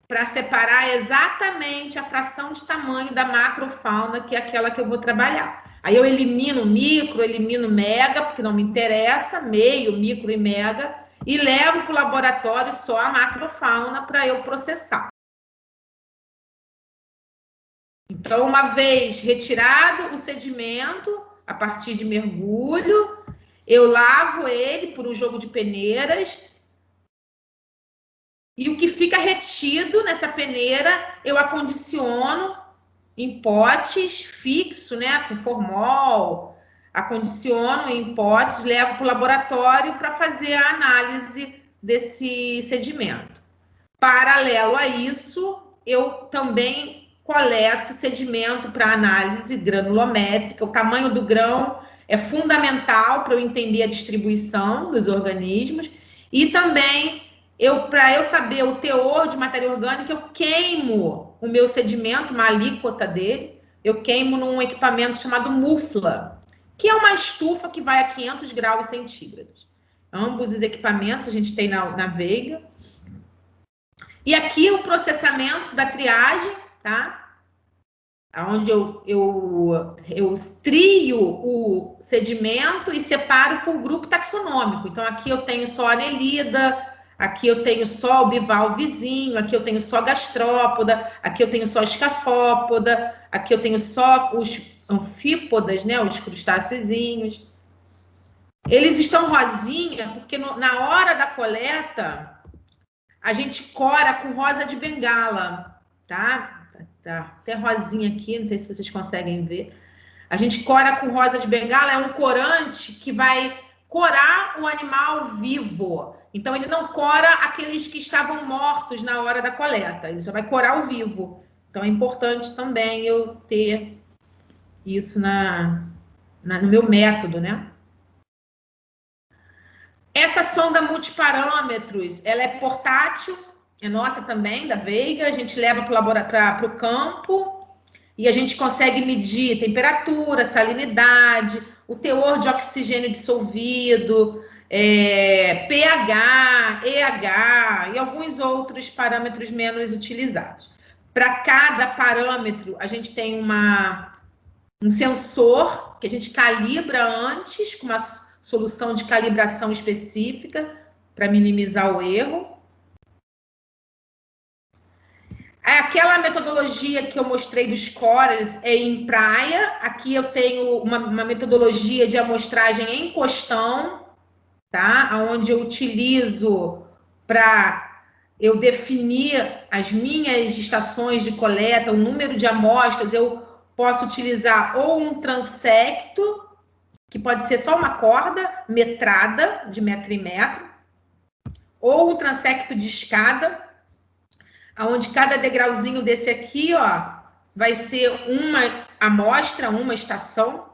para separar exatamente a fração de tamanho da macrofauna, que é aquela que eu vou trabalhar. Aí eu elimino micro, elimino mega, porque não me interessa, meio, micro e mega, e levo para o laboratório só a macrofauna para eu processar. Então, uma vez retirado o sedimento, a partir de mergulho, eu lavo ele por um jogo de peneiras, e o que fica retido nessa peneira, eu acondiciono em potes fixo, né, com formol, acondiciono em potes, levo para o laboratório para fazer a análise desse sedimento. Paralelo a isso, eu também coleto sedimento para análise granulométrica. O tamanho do grão é fundamental para eu entender a distribuição dos organismos, e também para eu saber o teor de matéria orgânica, eu queimo o meu sedimento, uma alíquota dele, eu queimo num equipamento chamado mufla, que é uma estufa que vai a 500 graus centígrados. Ambos os equipamentos a gente tem na Veiga. E aqui o processamento da triagem, tá? Onde eu trio o sedimento e separo por grupo taxonômico. Então, aqui eu tenho só anelida, aqui eu tenho só o bivalvezinho, aqui eu tenho só gastrópoda, aqui eu tenho só escafópoda, aqui eu tenho só os anfípodas, né, os crustáceozinhos. Eles estão rosinha porque na hora da coleta a gente cora com rosa de bengala, tá? Tá até rosinha aqui, não sei se vocês conseguem ver. A gente cora com rosa de bengala, é um corante que vai corar o animal vivo. Então, ele não cora aqueles que estavam mortos na hora da coleta, ele só vai corar o vivo. Então, é importante também eu ter isso no meu método, né? Essa sonda multiparâmetros, ela é portátil, é nossa também, da Veiga, a gente leva para o campo e a gente consegue medir temperatura, salinidade, o teor de oxigênio dissolvido, pH, EH e alguns outros parâmetros menos utilizados. Para cada parâmetro, a gente tem um sensor que a gente calibra antes com uma solução de calibração específica para minimizar o erro. Aquela metodologia que eu mostrei dos scores é em praia. Aqui eu tenho uma metodologia de amostragem em costão, tá? Onde eu utilizo para eu definir as minhas estações de coleta, o número de amostras. Eu posso utilizar ou um transecto, que pode ser só uma corda metrada, de metro em metro, ou um transecto de escada, onde cada degrauzinho desse aqui, ó, vai ser uma amostra, uma estação.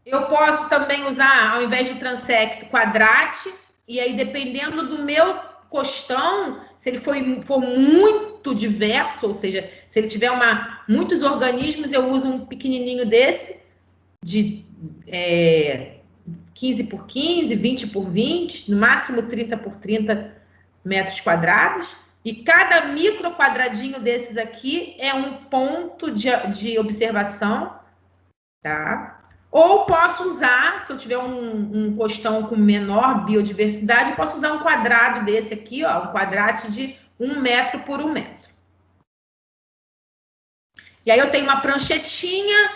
Eu posso também usar, ao invés de transecto, quadrate, e aí, dependendo do meu costão, se ele for muito diverso, ou seja, se ele tiver muitos organismos, eu uso um pequenininho desse, de 15 por 15, 20 por 20, no máximo 30 por 30 metros quadrados. E cada micro quadradinho desses aqui é um ponto de observação, tá? Ou posso usar, se eu tiver um costão com menor biodiversidade, eu posso usar um quadrado desse aqui, ó, um quadrate de 1 metro por 1 metro. E aí eu tenho uma pranchetinha,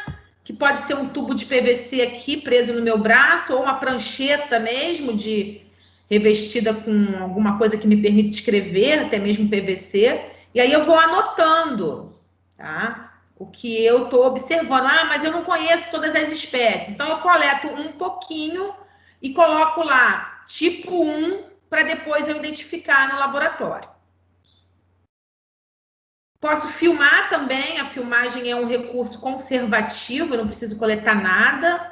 que pode ser um tubo de PVC aqui preso no meu braço, ou uma prancheta mesmo, revestida com alguma coisa que me permite escrever, até mesmo PVC. E aí eu vou anotando, tá? O que eu estou observando. Ah, mas eu não conheço todas as espécies. Então, eu coleto um pouquinho e coloco lá, tipo 1, para depois eu identificar no laboratório. Posso filmar também. A filmagem é um recurso conservativo, eu não preciso coletar nada.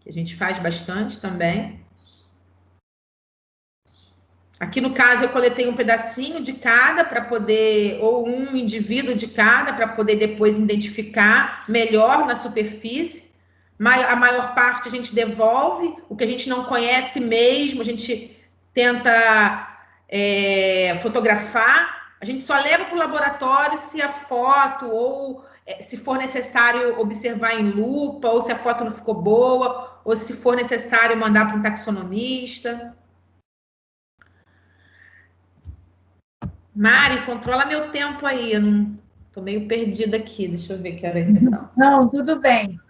Que a gente faz bastante também. Aqui, no caso, eu coletei um pedacinho de cada para poder, ou um indivíduo de cada, para poder depois identificar melhor na superfície. A maior parte a gente devolve, o que a gente não conhece mesmo, a gente tenta fotografar. A gente só leva para o laboratório se a foto, ou se for necessário observar em lupa, ou se a foto não ficou boa, ou se for necessário mandar para um taxonomista. Mari, controla meu tempo aí, eu não tô meio perdida aqui, deixa eu ver que horas são. Não, tudo bem.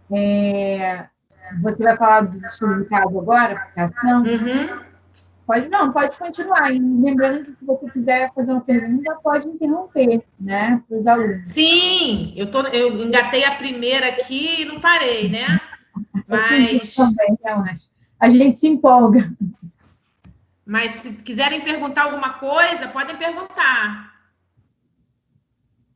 Você vai falar do estudo de caso agora, aplicação? Uhum. Pode continuar. E lembrando que, se você quiser fazer uma pergunta, pode interromper, né, para os alunos. Sim, eu engatei a primeira aqui e não parei, né? Mas também, relaxa. A gente se empolga. Mas se quiserem perguntar alguma coisa, podem perguntar.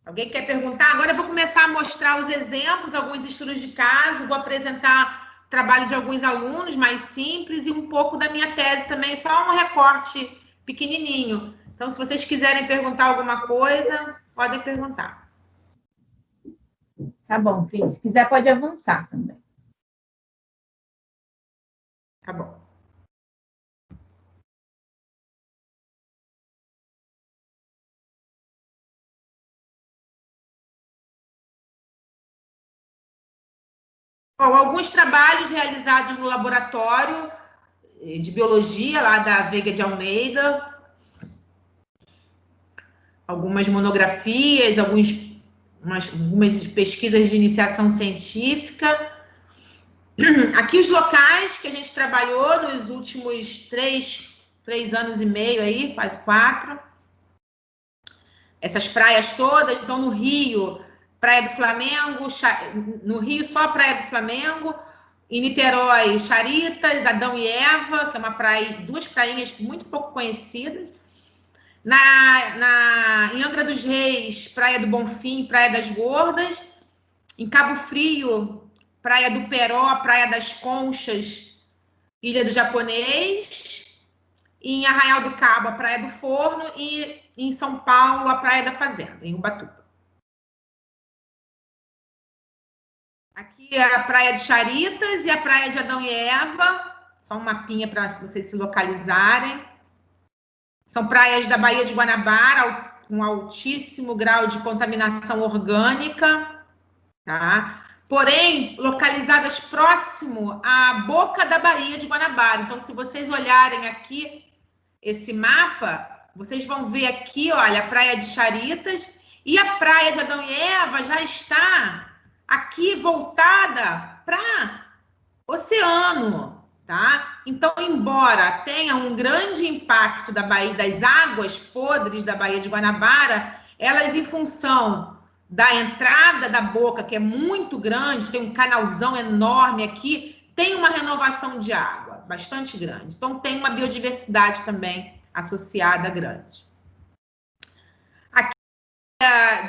Alguém quer perguntar? Agora eu vou começar a mostrar os exemplos, alguns estudos de caso, vou apresentar o trabalho de alguns alunos mais simples e um pouco da minha tese também, só um recorte pequenininho. Então, se vocês quiserem perguntar alguma coisa, podem perguntar. Tá bom, Cris. Se quiser, pode avançar também. Tá bom. Bom, alguns trabalhos realizados no laboratório de biologia, lá da Veiga de Almeida. Algumas monografias, algumas pesquisas de iniciação científica. Aqui os locais que a gente trabalhou nos últimos 3 anos e meio aí, quase 4. Essas praias todas. Então, no Rio, Praia do Flamengo, no Rio só Praia do Flamengo, em Niterói, Charitas, Adão e Eva, que é uma praia, 2 prainhas muito pouco conhecidas. Em Angra dos Reis, Praia do Bonfim, Praia das Gordas. Em Cabo Frio, Praia do Peró, Praia das Conchas, Ilha do Japonês. Em Arraial do Cabo, a Praia do Forno. E em São Paulo, a Praia da Fazenda, em Ubatuba. Aqui é a Praia de Charitas e a Praia de Adão e Eva. Só um mapinha para vocês se localizarem. São praias da Baía de Guanabara, com altíssimo grau de contaminação orgânica, tá? porém localizadas próximo à boca da Baía de Guanabara. Então, se vocês olharem aqui esse mapa, vocês vão ver aqui, olha, a Praia de Charitas, e a Praia de Adão e Eva já está aqui voltada para oceano, tá? Então, embora tenha um grande impacto da Baía, das águas podres da Baía de Guanabara, elas, em função da entrada da boca, que é muito grande, tem um canalzão enorme aqui, tem uma renovação de água bastante grande. Então, tem uma biodiversidade também associada grande. Aqui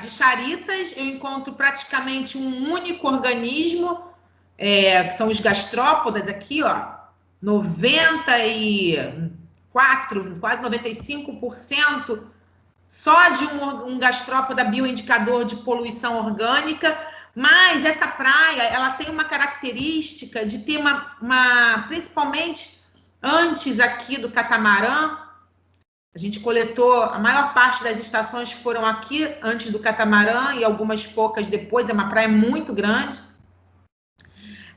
de Charitas, eu encontro praticamente um único organismo, que são os gastrópodas aqui, ó, 94, quase 95%, só de um gastrópoda bioindicador de poluição orgânica. Mas essa praia, ela tem uma característica de ter principalmente antes aqui do catamarã, a gente coletou, a maior parte das estações foram aqui antes do catamarã e algumas poucas depois, é uma praia muito grande.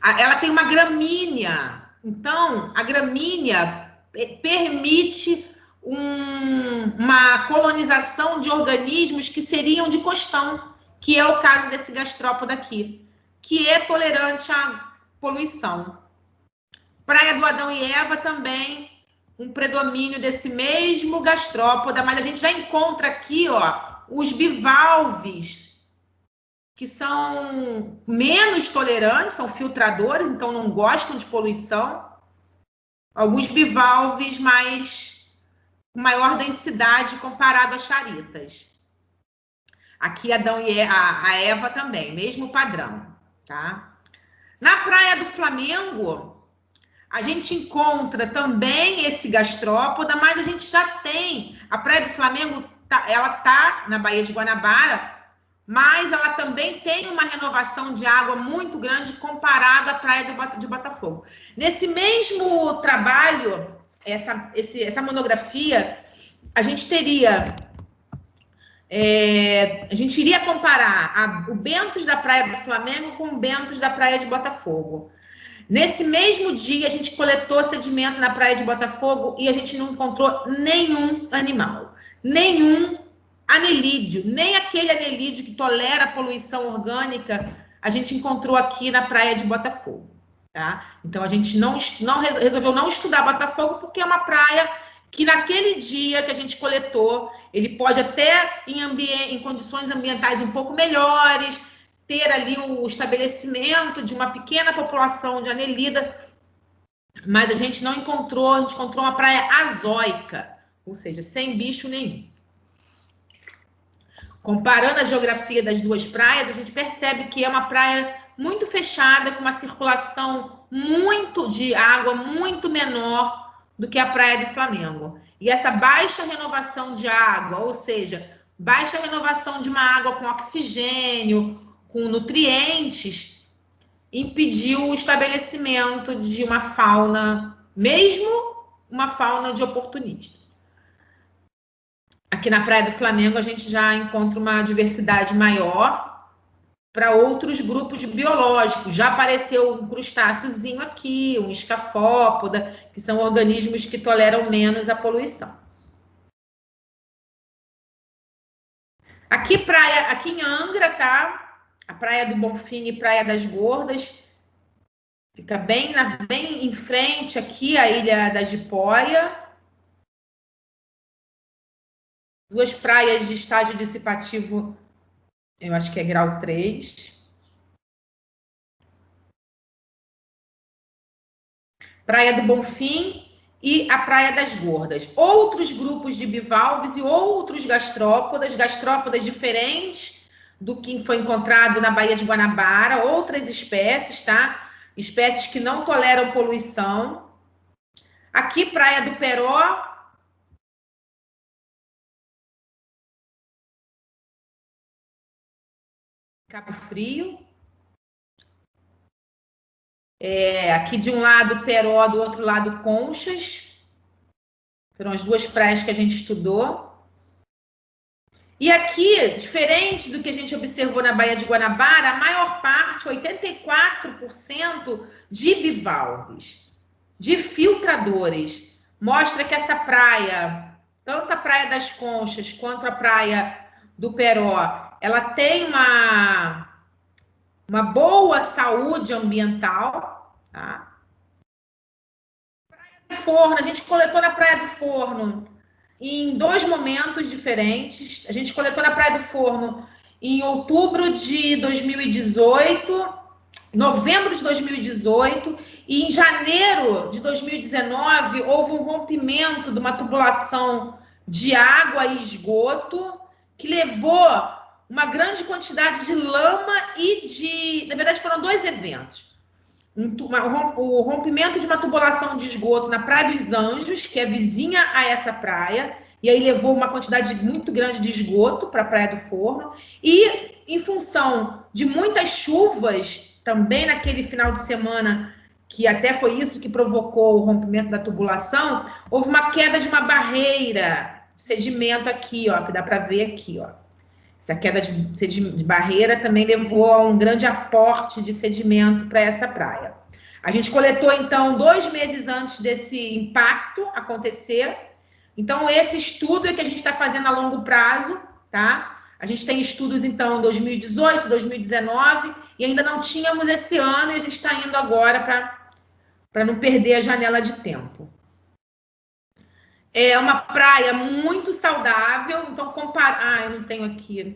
Ela tem uma gramínea, então a gramínea permite uma colonização de organismos que seriam de costão, que é o caso desse gastrópoda aqui, que é tolerante à poluição. Praia do Adão e Eva também, um predomínio desse mesmo gastrópoda, mas a gente já encontra aqui, ó, os bivalves, que são menos tolerantes, são filtradores, então não gostam de poluição. Alguns bivalves com maior densidade comparado a Charitas. Aqui Adão e a Eva também, mesmo padrão, tá? Na Praia do Flamengo, a gente encontra também esse gastrópoda, mas a gente já tem a Praia do Flamengo, ela tá na Baía de Guanabara, mas ela também tem uma renovação de água muito grande comparada à Praia de Botafogo. Nesse mesmo trabalho, essa monografia, a gente teria... a gente iria comparar o bentos da Praia do Flamengo com o bentos da Praia de Botafogo. Nesse mesmo dia, a gente coletou sedimento na Praia de Botafogo e a gente não encontrou nenhum animal, nenhum anelídeo, nem aquele anelídeo que tolera a poluição orgânica, a gente encontrou aqui na Praia de Botafogo, tá? Então, a gente resolveu não estudar Botafogo porque é uma praia que naquele dia que a gente coletou, ele pode até, em condições ambientais um pouco melhores, ter ali o estabelecimento de uma pequena população de anelida, mas a gente não encontrou, a gente encontrou uma praia azóica, ou seja, sem bicho nenhum. Comparando a geografia das duas praias, a gente percebe que é uma praia muito fechada, com uma circulação de água muito menor do que a Praia do Flamengo. E essa baixa renovação de água, ou seja, baixa renovação de uma água com oxigênio, com nutrientes, impediu o estabelecimento de uma fauna, mesmo uma fauna de oportunistas. Aqui na Praia do Flamengo, a gente já encontra uma diversidade maior para outros grupos biológicos. Já apareceu um crustáceozinho aqui, um escafópoda, que são organismos que toleram menos a poluição. Aqui em Angra, tá? A Praia do Bonfim e Praia das Gordas. Fica bem em frente aqui a Ilha da Jipoia. Duas praias de estágio dissipativo, eu acho que é grau 3. Praia do Bonfim e a Praia das Gordas. Outros grupos de bivalves e outros gastrópodas diferentes do que foi encontrado na Baía de Guanabara, outras espécies, tá? Espécies que não toleram poluição. Aqui, Praia do Peró. Cabo Frio. Aqui de um lado Peró, do outro lado Conchas. Foram as duas praias que a gente estudou. E aqui, diferente do que a gente observou na Baía de Guanabara, a maior parte, 84%, de bivalves, de filtradores. Mostra que essa praia, tanto a Praia das Conchas quanto a Praia do Peró, ela tem uma boa saúde ambiental, tá? Praia do Forno, a gente coletou na Praia do Forno em 2 momentos diferentes. A gente coletou na Praia do Forno em outubro de 2018, novembro de 2018, e em janeiro de 2019 houve um rompimento de uma tubulação de água e esgoto que levou uma grande quantidade de lama e na verdade foram 2 eventos. O rompimento de uma tubulação de esgoto na Praia dos Anjos, que é vizinha a essa praia, e aí levou uma quantidade muito grande de esgoto para a Praia do Forno, e em função de muitas chuvas, também naquele final de semana, que até foi isso que provocou o rompimento da tubulação, houve uma queda de uma barreira de sedimento aqui, ó, que dá para ver aqui, ó. Essa queda de barreira também levou a um grande aporte de sedimento para essa praia. A gente coletou, então, 2 meses antes desse impacto acontecer. Então, esse estudo é que a gente está fazendo a longo prazo, tá? A gente tem estudos, então, em 2018, 2019, e ainda não tínhamos esse ano, e a gente está indo agora para não perder a janela de tempo. É uma praia muito saudável, então eu não tenho aqui.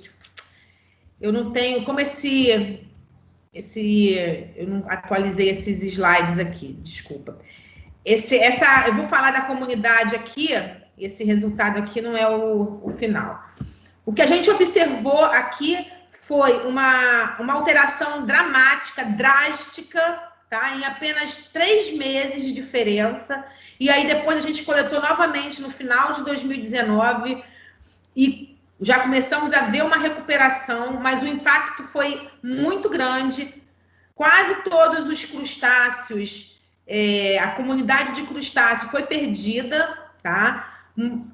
Eu não tenho, como eu não atualizei esses slides aqui, desculpa. Eu vou falar da comunidade aqui, esse resultado aqui não é o final. O que a gente observou aqui foi uma alteração dramática, drástica, tá? Em apenas 3 meses de diferença. E aí depois a gente coletou novamente no final de 2019 e já começamos a ver uma recuperação, mas o impacto foi muito grande. Quase todos os crustáceos, a comunidade de crustáceos foi perdida, tá?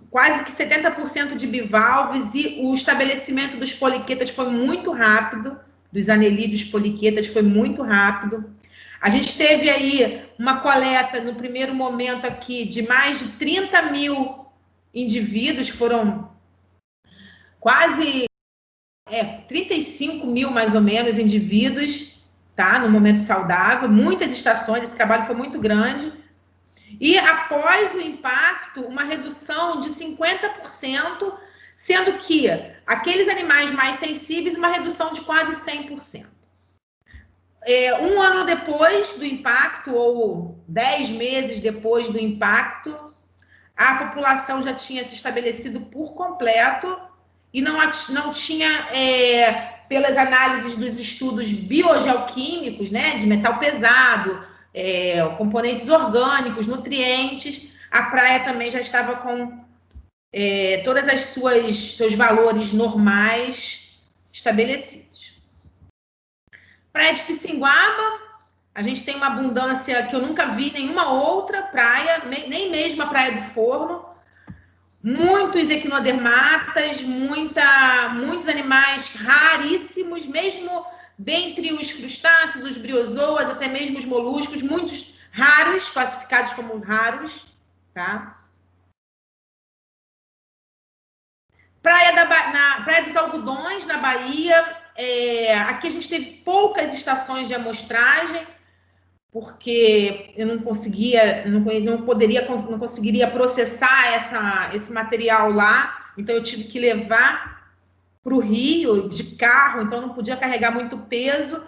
Quase que 70% de bivalves, e o estabelecimento dos poliquetas foi muito rápido, dos anelídeos poliquetas foi muito rápido. A gente teve aí uma coleta, no primeiro momento aqui, de mais de 30 mil indivíduos, foram quase 35 mil, mais ou menos, indivíduos, tá? No momento saudável, muitas estações, esse trabalho foi muito grande. E após o impacto, uma redução de 50%, sendo que aqueles animais mais sensíveis, uma redução de quase 100%. Um ano depois do impacto, ou 10 meses depois do impacto, a população já tinha se estabelecido por completo e não tinha, pelas análises dos estudos biogeoquímicos, né, de metal pesado, componentes orgânicos, nutrientes, a praia também já estava com todas as seus valores normais estabelecidos. Praia de Pissinguaba, a gente tem uma abundância que eu nunca vi em nenhuma outra praia, nem mesmo a Praia do Forno. Muitos equinodermatas, muitos animais raríssimos, mesmo dentre os crustáceos, os briozoas, até mesmo os moluscos, muitos raros, classificados como raros, tá? Praia dos Algodões, na Bahia, aqui a gente teve poucas estações de amostragem, porque eu não conseguiria processar esse material lá, então eu tive que levar para o Rio de carro, então não podia carregar muito peso.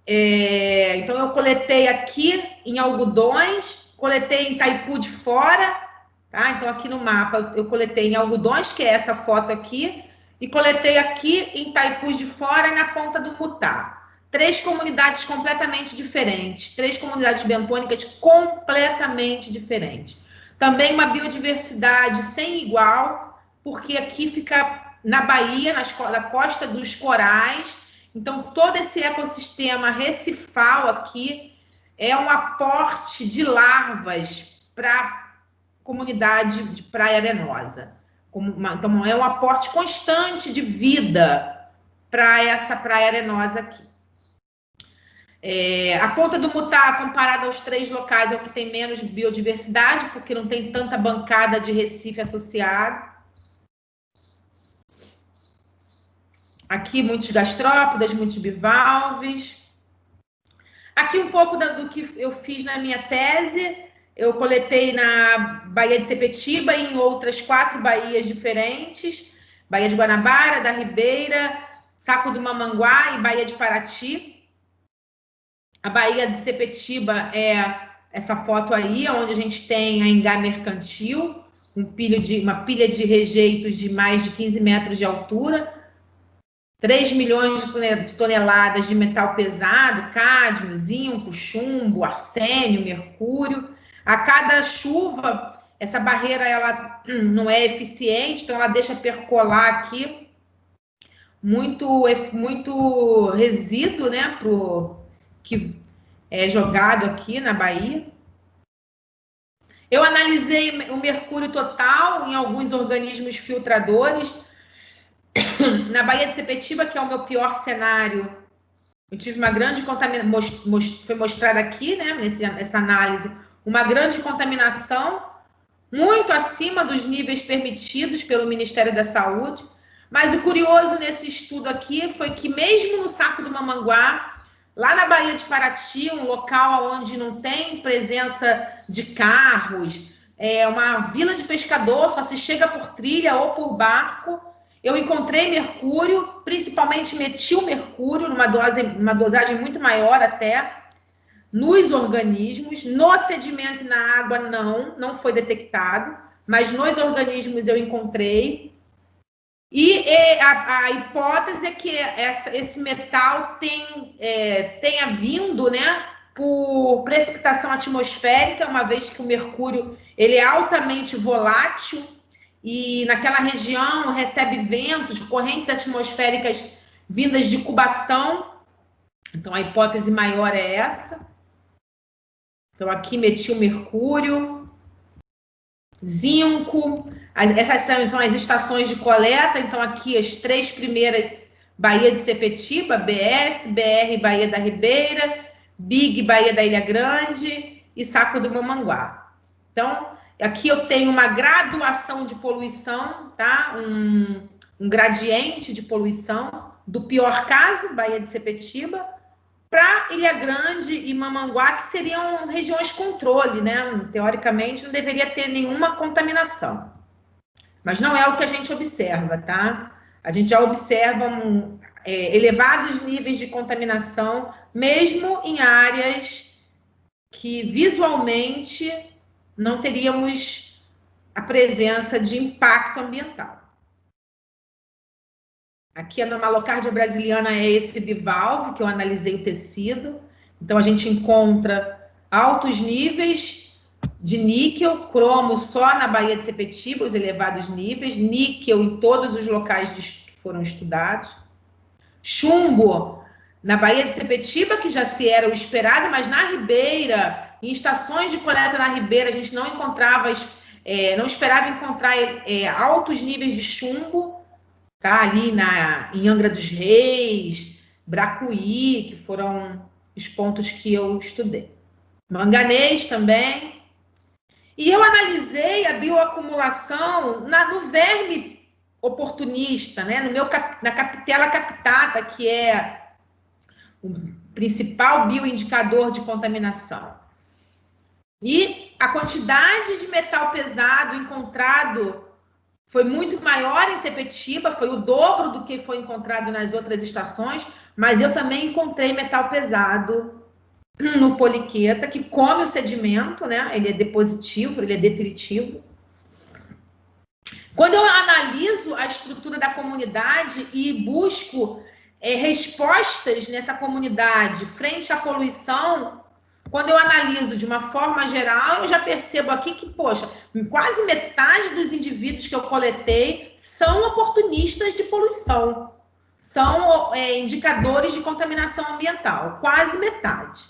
Então eu coletei aqui em Algodões, coletei em Itaipu de Fora, tá? Então aqui no mapa eu coletei em Algodões, que é essa foto aqui, e coletei aqui em Itaipu de Fora e na Ponta do Mutá. 3 comunidades completamente diferentes, 3 comunidades bentônicas completamente diferentes. Também uma biodiversidade sem igual, porque aqui fica na Bahia, na costa dos corais, então todo esse ecossistema recifal aqui é um aporte de larvas para a comunidade de Praia Arenosa. Então, é um aporte constante de vida para essa praia arenosa aqui. A Ponta do Mutá, comparada aos 3 locais, é o que tem menos biodiversidade, porque não tem tanta bancada de recife associado. Aqui, muitos gastrópodas, muitos bivalves. Aqui, um pouco do que eu fiz na minha tese. Eu coletei na Baía de Sepetiba e em outras 4 baías diferentes. Baía de Guanabara, da Ribeira, Saco do Mamanguá e Baía de Paraty. A Baía de Sepetiba é essa foto aí, onde a gente tem a Engá Mercantil, uma pilha de rejeitos de mais de 15 metros de altura, 3 milhões de toneladas de metal pesado, cádmio, zinco, chumbo, arsênio, mercúrio. A cada chuva, essa barreira ela não é eficiente, então ela deixa percolar aqui muito resíduo, né, que é jogado aqui na Bahia. Eu analisei o mercúrio total em alguns organismos filtradores. Na Baía de Sepetiba, que é o meu pior cenário, eu tive uma grande contaminação, foi mostrada aqui, né, nessa análise, uma grande contaminação, muito acima dos níveis permitidos pelo Ministério da Saúde. Mas o curioso nesse estudo aqui foi que mesmo no Saco do Mamanguá, lá na Baía de Paraty, um local onde não tem presença de carros, uma vila de pescador, só se chega por trilha ou por barco, eu encontrei mercúrio, principalmente metilmercúrio, numa dosagem muito maior até, nos organismos. No sedimento e na água não foi detectado, mas nos organismos eu encontrei. E a hipótese é que esse metal tenha vindo, né, por precipitação atmosférica, uma vez que o mercúrio ele é altamente volátil e naquela região recebe ventos, correntes atmosféricas vindas de Cubatão. Então, a hipótese maior é essa. Então, aqui metilmercúrio, zinco. Essas são as estações de coleta. Então, aqui as 3 primeiras, Baía de Sepetiba, BS, BR, Baía da Ribeira, Big, Baía da Ilha Grande e Saco do Mamanguá. Então, aqui eu tenho uma graduação de poluição, tá? Um gradiente de poluição do pior caso, Baía de Sepetiba, para Ilha Grande e Mamanguá, que seriam regiões controle, né? Teoricamente, não deveria ter nenhuma contaminação. Mas não é o que a gente observa, tá? A gente já observa elevados níveis de contaminação, mesmo em áreas que visualmente não teríamos a presença de impacto ambiental. Aqui a Anomalocardia brasiliana é esse bivalve, que eu analisei o tecido. Então, a gente encontra altos níveis de níquel, cromo só na Baía de Sepetiba, os elevados níveis, níquel em todos os locais que foram estudados. Chumbo na Baía de Sepetiba, que já se era o esperado, mas na Ribeira, em estações de coleta na Ribeira, a gente não não esperava encontrar altos níveis de chumbo, tá? Ali em Angra dos Reis, Bracuí, que foram os pontos que eu estudei. Manganês também. E eu analisei a bioacumulação no verme oportunista, né? Na Capitella captata, que é o principal bioindicador de contaminação. E a quantidade de metal pesado encontrado foi muito maior em Sepetiba, foi o dobro do que foi encontrado nas outras estações, mas eu também encontrei metal pesado no poliqueta, que come o sedimento, né? Ele é depositivo, ele é detritivo. Quando eu analiso a estrutura da comunidade e busco respostas nessa comunidade frente à poluição, quando eu analiso de uma forma geral, eu já percebo aqui que, poxa, quase metade dos indivíduos que eu coletei são oportunistas de poluição, são indicadores de contaminação ambiental, quase metade.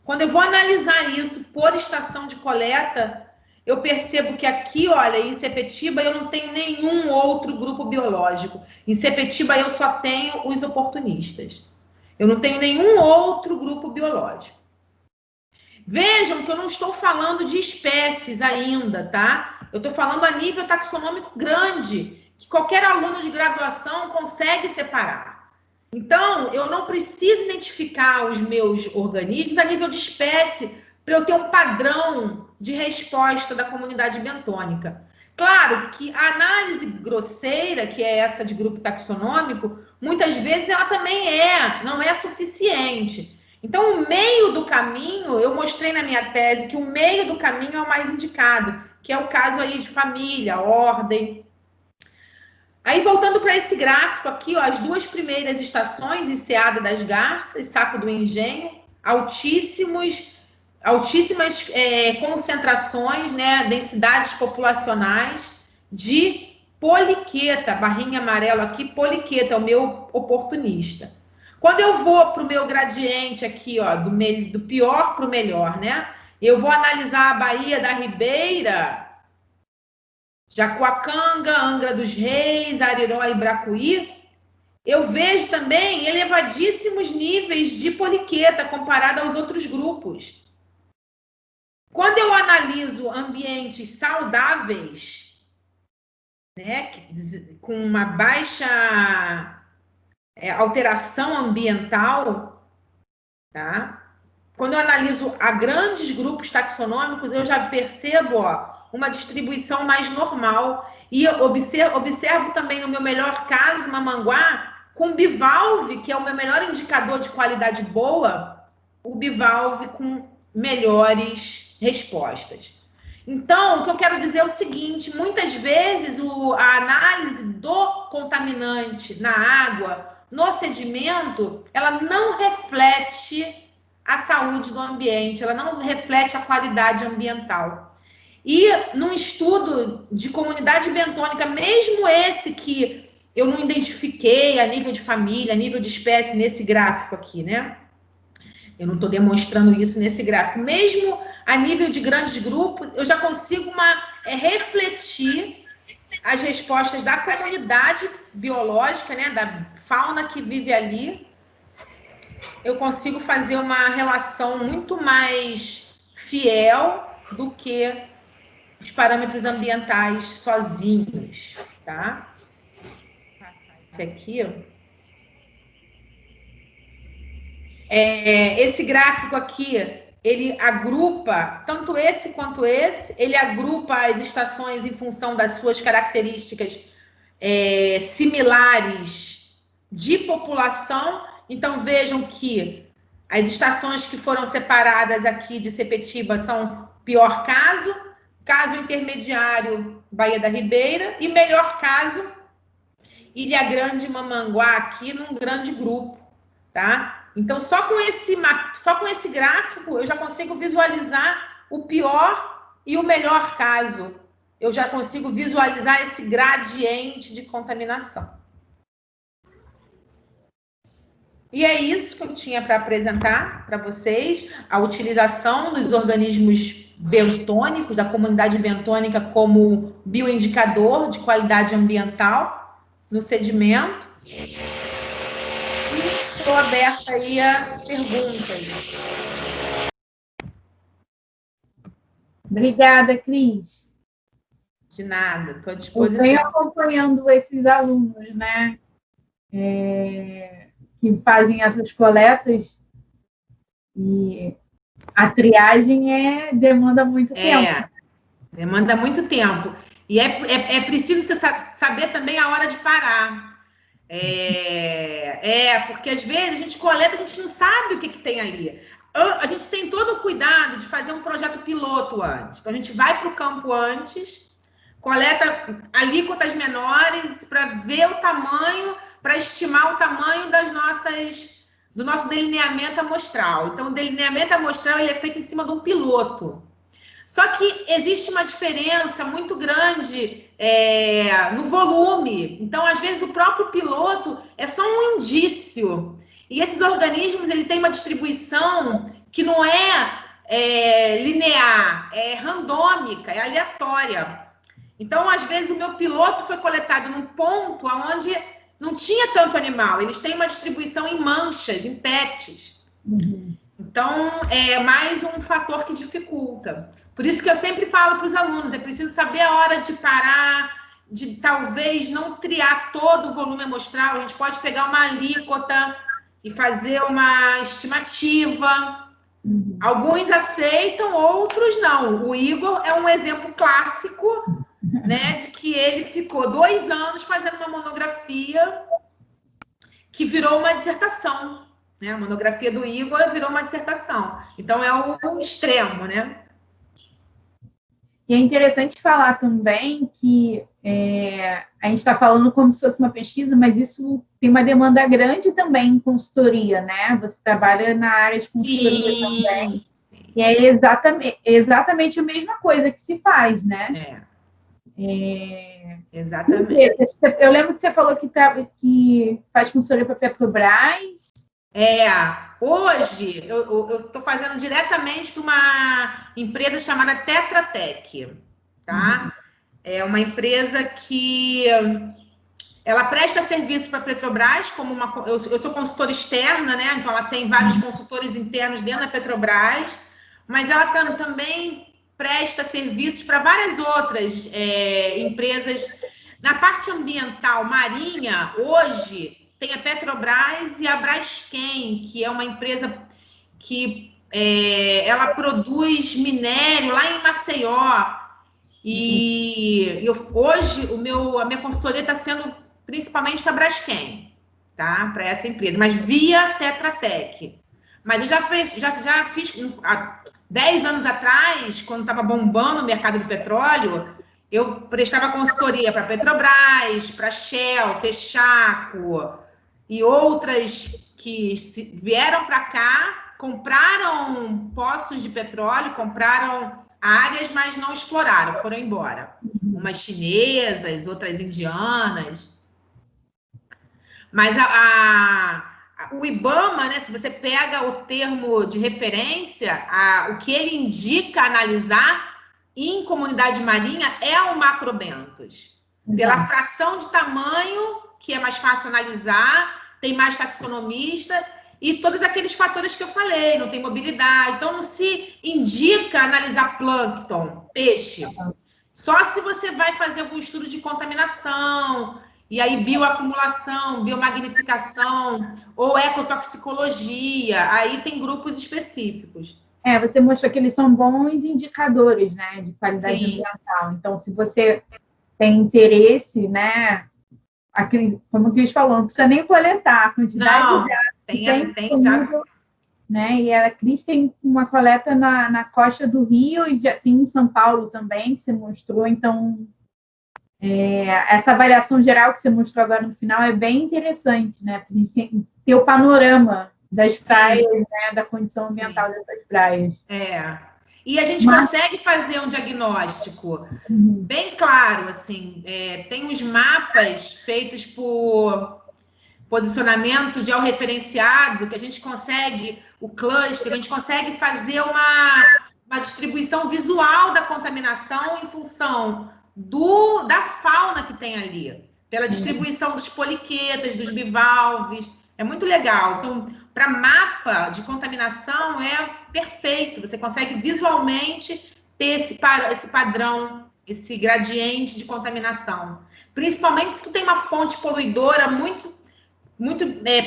Quando eu vou analisar isso por estação de coleta, eu percebo que aqui, olha, em Sepetiba eu não tenho nenhum outro grupo biológico. Em Sepetiba eu só tenho os oportunistas. Eu não tenho nenhum outro grupo biológico. Vejam que eu não estou falando de espécies ainda, tá? Eu estou falando a nível taxonômico grande, que qualquer aluno de graduação consegue separar. Então, eu não preciso identificar os meus organismos a nível de espécie para eu ter um padrão de resposta da comunidade bentônica. Claro que a análise grosseira, que é essa de grupo taxonômico, muitas vezes ela também não é suficiente. Então, o meio do caminho, eu mostrei na minha tese que o meio do caminho é o mais indicado, que é o caso aí de família, ordem. Aí, voltando para esse gráfico aqui, ó, as duas primeiras estações, Enseada das Garças, Saco do Engenho, altíssimas concentrações, né, densidades populacionais de poliqueta, barrinha amarela aqui, poliqueta, é o meu oportunista. Quando eu vou para o meu gradiente aqui, ó, do pior para o melhor, né, eu vou analisar a Baía da Ribeira, Jacuacanga, Angra dos Reis, Ariró e Bracuí, eu vejo também elevadíssimos níveis de poliqueta comparado aos outros grupos. Quando eu analiso ambientes saudáveis, né, com uma baixa alteração ambiental, tá? Quando eu analiso a grandes grupos taxonômicos, eu já percebo, ó, uma distribuição mais normal. E observo também, no meu melhor caso, Mamanguá, com bivalve, que é o meu melhor indicador de qualidade boa, o bivalve com melhores respostas. Então, o que eu quero dizer é o seguinte, muitas vezes a análise do contaminante na água, no sedimento, ela não reflete a saúde do ambiente, ela não reflete a qualidade ambiental. E num estudo de comunidade bentônica, mesmo esse que eu não identifiquei a nível de família, a nível de espécie, nesse gráfico aqui, né? Eu não estou demonstrando isso nesse gráfico. Mesmo a nível de grandes grupos, eu já consigo refletir as respostas da comunidade biológica, né, da fauna que vive ali. Eu consigo fazer uma relação muito mais fiel do que os parâmetros ambientais sozinhos, tá? Esse aqui, ó. Esse gráfico aqui, ele agrupa, tanto esse quanto esse, ele agrupa as estações em função das suas características similares de população. Então, vejam que as estações que foram separadas aqui de Sepetiba são pior caso, caso intermediário, Baía da Ribeira, e melhor caso, Ilha Grande e Mamanguá, aqui num grande grupo, tá? Então, só com esse gráfico, eu já consigo visualizar o pior e o melhor caso. Eu já consigo visualizar esse gradiente de contaminação. E é isso que eu tinha para apresentar para vocês, a utilização dos organismos bentônicos, da comunidade bentônica como bioindicador de qualidade ambiental no sedimento. Estou aberta aí a perguntas. Obrigada, Cris. De nada, estou à disposição. Eu venho acompanhando esses alunos, né, que fazem essas coletas, e a triagem demanda muito tempo. Demanda muito tempo. E é preciso você saber também a hora de parar. Porque às vezes a gente coleta, a gente não sabe o que tem ali. A gente tem todo o cuidado de fazer um projeto piloto antes. Então, a gente vai para o campo antes, coleta alíquotas menores para ver o tamanho, para estimar o tamanho do nosso delineamento amostral. Então, o delineamento amostral ele é feito em cima de um piloto. Só que existe uma diferença muito grande no volume. Então, às vezes, o próprio piloto é só um indício. E esses organismos, ele tem uma distribuição que não é linear, é randômica, é aleatória. Então, às vezes, o meu piloto foi coletado num ponto onde não tinha tanto animal. Eles têm uma distribuição em manchas, em patches. Então, é mais um fator que dificulta. Por isso que eu sempre falo para os alunos, é preciso saber a hora de parar, de talvez não triar todo o volume amostral. A gente pode pegar uma alíquota e fazer uma estimativa. Alguns aceitam, outros não. O Igor é um exemplo clássico, né, de que ele ficou 2 anos fazendo uma monografia que virou uma dissertação. Né? A monografia do Igor virou uma dissertação. Então, é o extremo, né? E é interessante falar também que a gente está falando como se fosse uma pesquisa, mas isso tem uma demanda grande também em consultoria, né? Você trabalha na área de consultoria também. Sim. E é exatamente a mesma coisa que se faz, né? Exatamente. Eu lembro que você falou que faz consultoria para a Petrobras. Hoje eu estou fazendo diretamente para uma empresa chamada Tetra Tech, tá? É uma empresa que ela presta serviço para a Petrobras, eu sou consultora externa, né? Então ela tem vários consultores internos dentro da Petrobras, mas ela também presta serviços para várias outras empresas. Na parte ambiental marinha, hoje tem a Petrobras e a Braskem, que é uma empresa que ela produz minério lá em Maceió. E hoje a minha consultoria está sendo principalmente para a Braskem, tá? Para essa empresa, mas via Tetra Tech. Mas eu já fiz, há 10 anos atrás, quando estava bombando o mercado do petróleo, eu prestava consultoria para a Petrobras, para a Shell, Texaco e outras que vieram para cá, compraram poços de petróleo, compraram áreas, mas não exploraram, foram embora. Umas chinesas, outras indianas. Mas o IBAMA, né, se você pega o termo de referência, o que ele indica analisar em comunidade marinha é o macrobentos. Pela fração de tamanho, que é mais fácil analisar, tem mais taxonomista, e todos aqueles fatores que eu falei, não tem mobilidade. Então, não se indica analisar plâncton, peixe. Só se você vai fazer algum estudo de contaminação, e aí bioacumulação, biomagnificação, ou ecotoxicologia, aí tem grupos específicos. Você mostrou que eles são bons indicadores, né, de qualidade ambiental. Então, se você tem interesse, né, como que eles falam, não precisa nem coletar a quantidade de água tem já. Né, e a Cris tem uma coleta na costa do Rio e já tem em São Paulo também, que você mostrou. Então, essa avaliação geral que você mostrou agora no final é bem interessante, né, para a gente ter o panorama das praias, né, da condição ambiental dessas praias. E a gente consegue fazer um diagnóstico bem claro, assim, tem os mapas feitos por posicionamento georreferenciado, que a gente consegue, o cluster, a gente consegue fazer uma distribuição visual da contaminação em função da fauna que tem ali, pela distribuição dos poliquetas, dos bivalves. É muito legal. Então, para mapa de contaminação é perfeito. Você consegue visualmente ter esse padrão, esse gradiente de contaminação. Principalmente se tu tem uma fonte poluidora muito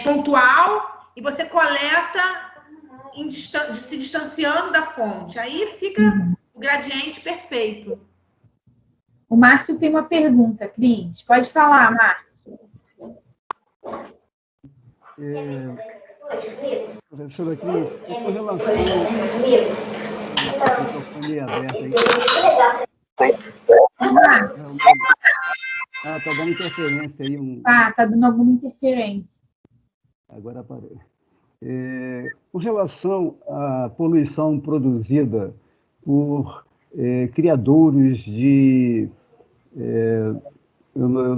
pontual e você coleta se distanciando da fonte. Aí fica o gradiente perfeito. O Márcio tem uma pergunta, Cris. Pode falar, Márcio. Professora Cris, com relação à microfonia aberta aí. Está dando interferência aí. Está dando alguma interferência. Agora parei. Com relação à poluição produzida por criadouros de...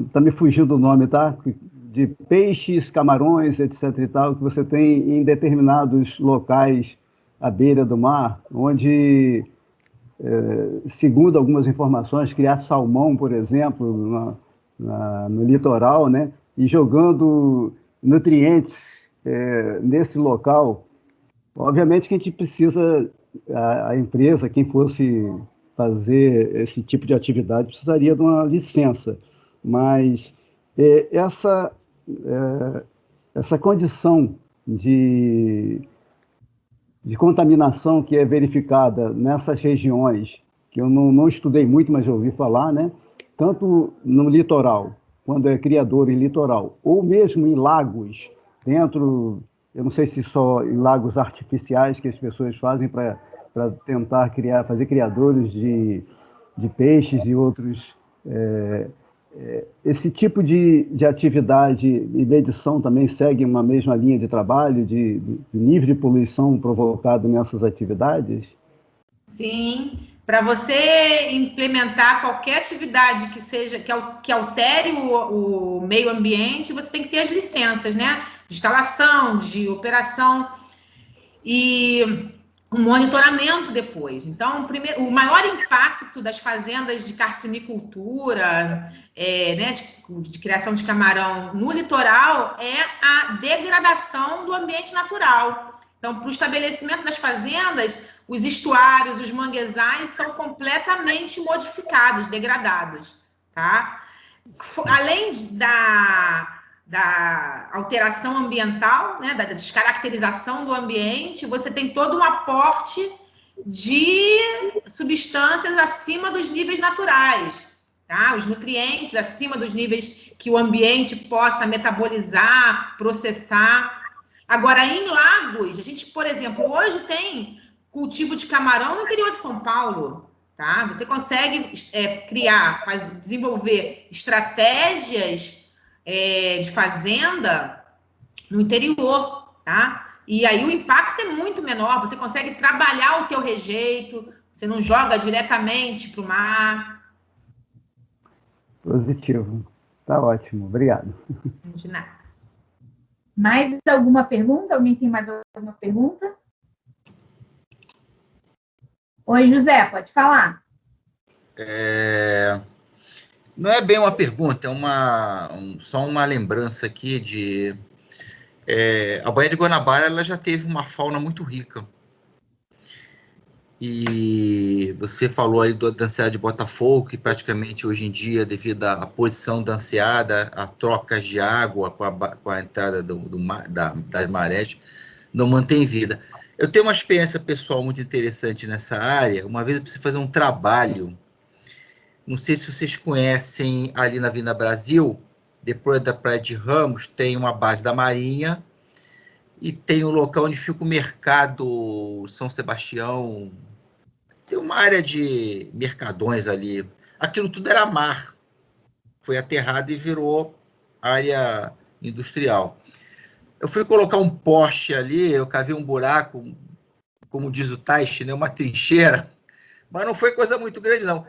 Está me fugindo o nome, tá? De peixes, camarões, etc. e tal, que você tem em determinados locais à beira do mar, onde, segundo algumas informações, criar salmão, por exemplo, no litoral, né? E jogando nutrientes nesse local. Obviamente que a gente precisa, a empresa, quem fosse fazer esse tipo de atividade, precisaria de uma licença, mas essa condição de contaminação que é verificada nessas regiões, que eu não estudei muito, mas já ouvi falar, né? Tanto no litoral, quando é criador em litoral, ou mesmo em lagos, dentro, eu não sei se só em lagos artificiais que as pessoas fazem para tentar fazer criadores de peixes e outros. Esse tipo de atividade e medição também segue uma mesma linha de trabalho, de nível de poluição provocado nessas atividades? Sim, para você implementar qualquer atividade que altere o meio ambiente, você tem que ter as licenças, né? De instalação, de operação e um monitoramento depois. Então, o maior impacto das fazendas de carcinicultura, né, de criação de camarão no litoral é a degradação do ambiente natural. Então, para o estabelecimento das fazendas, os estuários, os manguezais são completamente modificados, degradados, tá? Além da alteração ambiental, né, da descaracterização do ambiente, você tem todo um aporte de substâncias acima dos níveis naturais, tá? Os nutrientes acima dos níveis que o ambiente possa metabolizar, processar. Agora, em lagos, a gente, por exemplo, hoje tem cultivo de camarão no interior de São Paulo, tá? Você consegue desenvolver estratégias de fazenda no interior, tá? E aí o impacto é muito menor, você consegue trabalhar o teu rejeito, você não joga diretamente para o mar. Positivo. Tá ótimo, obrigado. De nada. Mais alguma pergunta? Alguém tem mais alguma pergunta? Oi, José, pode falar. Não é bem uma pergunta, é só uma lembrança aqui de... a Baía de Guanabara ela já teve uma fauna muito rica. E você falou aí da Enseada de Botafogo, que praticamente hoje em dia, devido à posição da enseada, a trocas de água com a entrada das marés, não mantém vida. Eu tenho uma experiência pessoal muito interessante nessa área. Uma vez eu precisei fazer um trabalho. Não sei se vocês conhecem ali na Avenida Brasil, depois da Praia de Ramos, tem uma base da Marinha e tem um local onde fica o mercado São Sebastião. Tem uma área de mercadões ali. Aquilo tudo era mar. Foi aterrado e virou área industrial. Eu fui colocar um poste ali, eu cavei um buraco, como diz o Taishi, né, uma trincheira, mas não foi coisa muito grande, não.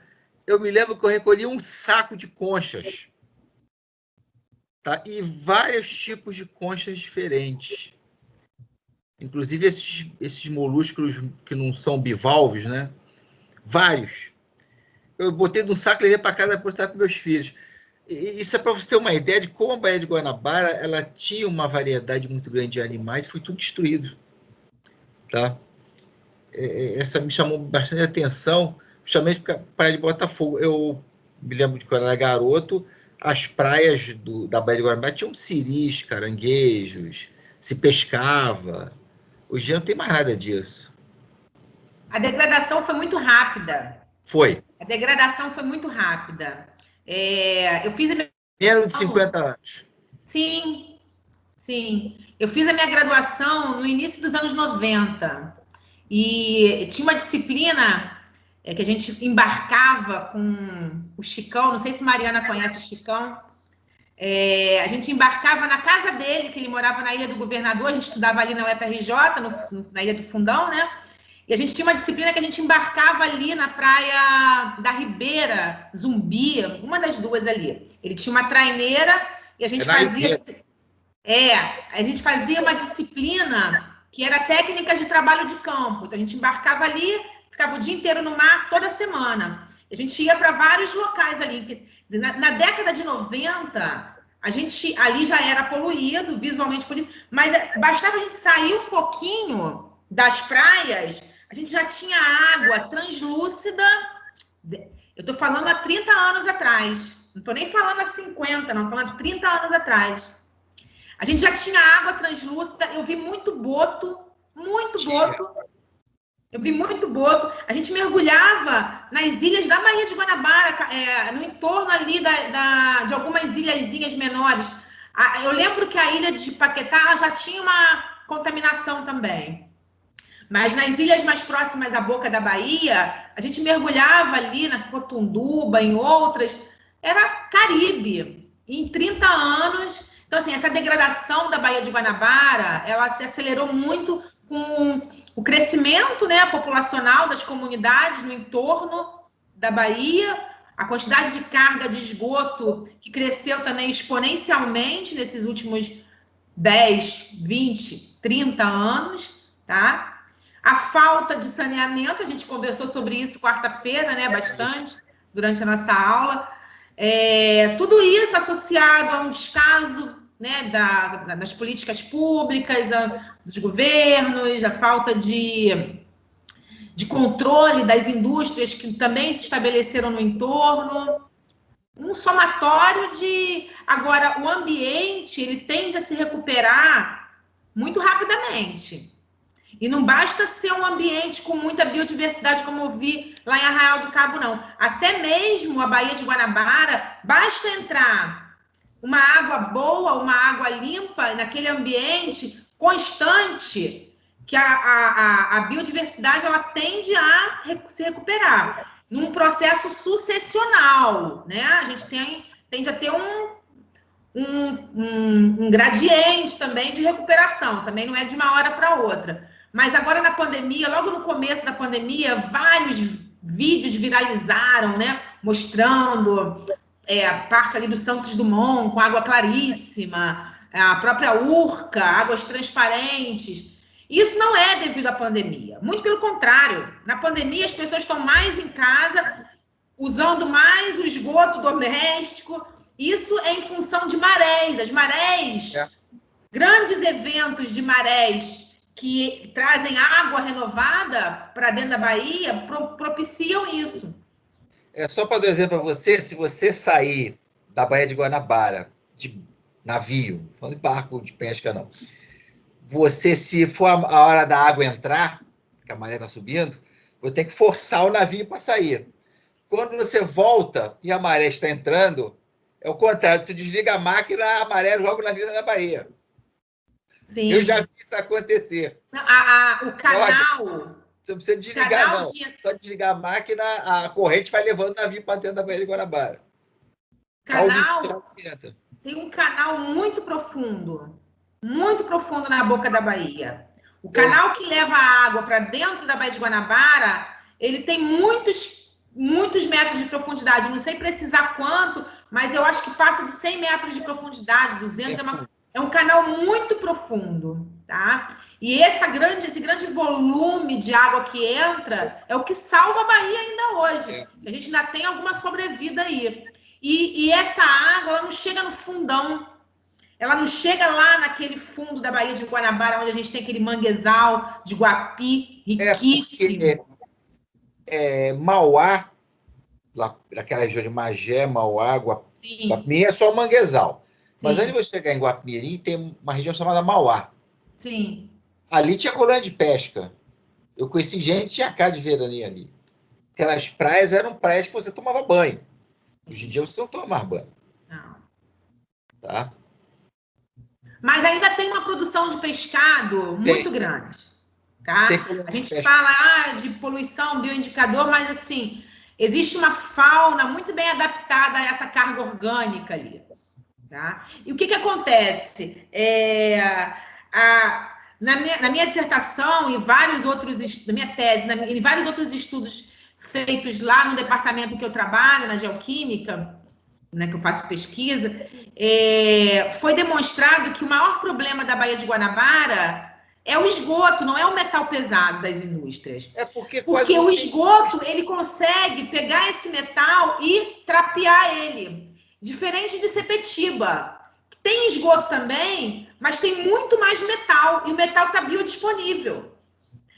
Eu me lembro que eu recolhi um saco de conchas, tá? E vários tipos de conchas diferentes. Inclusive esses molúsculos que não são bivalves, né? Vários. Eu botei num saco e levei para casa para mostrar para meus filhos. E isso é para você ter uma ideia de como a Baía de Guanabara ela tinha uma variedade muito grande de animais, foi tudo destruído. Tá? Essa me chamou bastante atenção, justamente porque a Praia de Botafogo. Eu me lembro de quando eu era garoto, as praias da Baía de Guanabara tinham siris, caranguejos, se pescava. Hoje não tem mais nada disso. A degradação foi muito rápida. Foi. A degradação foi muito rápida. Eu fiz a minha... Menos de 50 anos. Sim, sim. Eu fiz a minha graduação no início dos anos 90. E tinha uma disciplina que a gente embarcava com o Chicão. Não sei se Mariana conhece o Chicão. A gente embarcava na casa dele, que ele morava na Ilha do Governador. A gente estudava ali na UFRJ, na Ilha do Fundão, né? E a gente tinha uma disciplina que a gente embarcava ali na praia da Ribeira, Zumbi, uma das duas ali. Ele tinha uma traineira e a gente fazia... a gente fazia uma disciplina que era técnicas de trabalho de campo. Então, a gente embarcava ali, ficava o dia inteiro no mar, toda semana. A gente ia para vários locais ali. Na década de 90, a gente ali já era poluído, visualmente poluído, mas bastava a gente sair um pouquinho das praias, a gente já tinha água translúcida. Eu estou falando há 30 anos atrás. Não estou nem falando há 50, não. Estou falando há 30 anos atrás. A gente já tinha água translúcida. Eu vi muito boto. Eu vi muito boto. A gente mergulhava nas ilhas da Baía de Guanabara, no entorno ali de algumas ilhazinhas menores. Eu lembro que a ilha de Paquetá ela já tinha uma contaminação também. Mas nas ilhas mais próximas à boca da Bahia, a gente mergulhava ali na Cotunduba, em outras. Era Caribe. E em 30 anos... Então, assim, essa degradação da Baía de Guanabara, ela se acelerou muito com o crescimento, né, populacional das comunidades no entorno da Bahia, a quantidade de carga de esgoto que cresceu também exponencialmente nesses últimos 10, 20, 30 anos, tá? A falta de saneamento, a gente conversou sobre isso quarta-feira, né, bastante, durante a nossa aula. Tudo isso associado a um descaso, né, das políticas públicas, dos governos, a falta de controle das indústrias que também se estabeleceram no entorno. Um somatório de... Agora, o ambiente, ele tende a se recuperar muito rapidamente. E não basta ser um ambiente com muita biodiversidade, como eu vi lá em Arraial do Cabo, não. Até mesmo a Baía de Guanabara, basta entrar uma água boa, uma água limpa, naquele ambiente constante, que a biodiversidade ela tende a se recuperar. Num processo sucessional, né? A gente tende a ter um gradiente também de recuperação. Também não é de uma hora para outra. Mas agora na pandemia, logo no começo da pandemia, vários vídeos viralizaram, né? Mostrando a parte ali do Santos Dumont com água claríssima, a própria Urca, águas transparentes. Isso não é devido à pandemia. Muito pelo contrário. Na pandemia, as pessoas estão mais em casa, usando mais o esgoto doméstico. Isso é em função de marés. As marés, grandes eventos de marés que trazem água renovada para dentro da Bahia, propiciam isso. Só para dar um exemplo para você, se você sair da Baía de Guanabara de navio, não de barco de pesca, não. Você, se for a hora da água entrar, que a maré está subindo, você tem que forçar o navio para sair. Quando você volta e a maré está entrando, é o contrário, tu desliga a máquina, a maré joga o navio da Bahia. Sim. Eu já vi isso acontecer. O canal... Você não precisa desligar, não. Só desligar a máquina, a corrente vai levando o navio para dentro da Baía de Guanabara. Tem um canal muito profundo na boca da Bahia. O canal que leva a água para dentro da Baía de Guanabara, ele tem muitos metros de profundidade. Não sei precisar quanto, mas eu acho que passa de 100 metros de profundidade, 200. É um canal muito profundo, tá? E esse grande volume de água que entra é o que salva a Bahia ainda hoje. A gente ainda tem alguma sobrevida aí. E essa água, ela não chega no fundão. Ela não chega lá naquele fundo da Baía de Guanabara, onde a gente tem aquele manguezal de Guapi, riquíssimo. Mauá, lá naquela região de Magé, Mauá, Guapimirim é só manguezal. Mas antes de você chegar em Guapimirim, tem uma região chamada Mauá. Sim. Ali tinha colônia de pesca. Eu conheci gente que tinha casa de veraneio ali. Aquelas praias eram praias que você tomava banho. Hoje em dia você não toma mais banho. Não. Tá? Mas ainda tem uma produção de pescado muito grande. Tá? A gente fala de poluição, bioindicador, mas assim, existe uma fauna muito bem adaptada a essa carga orgânica ali. Tá? E o que acontece? Na minha dissertação e vários outros, na minha tese, em vários outros estudos feitos lá no departamento que eu trabalho, na Geoquímica, né, que eu faço pesquisa, foi demonstrado que o maior problema da Baía de Guanabara é o esgoto, não é o metal pesado das indústrias. Porque o esgoto, ele consegue pegar esse metal e trapear ele. Diferente de Sepetiba. Tem esgoto também, mas tem muito mais metal, e o metal está biodisponível.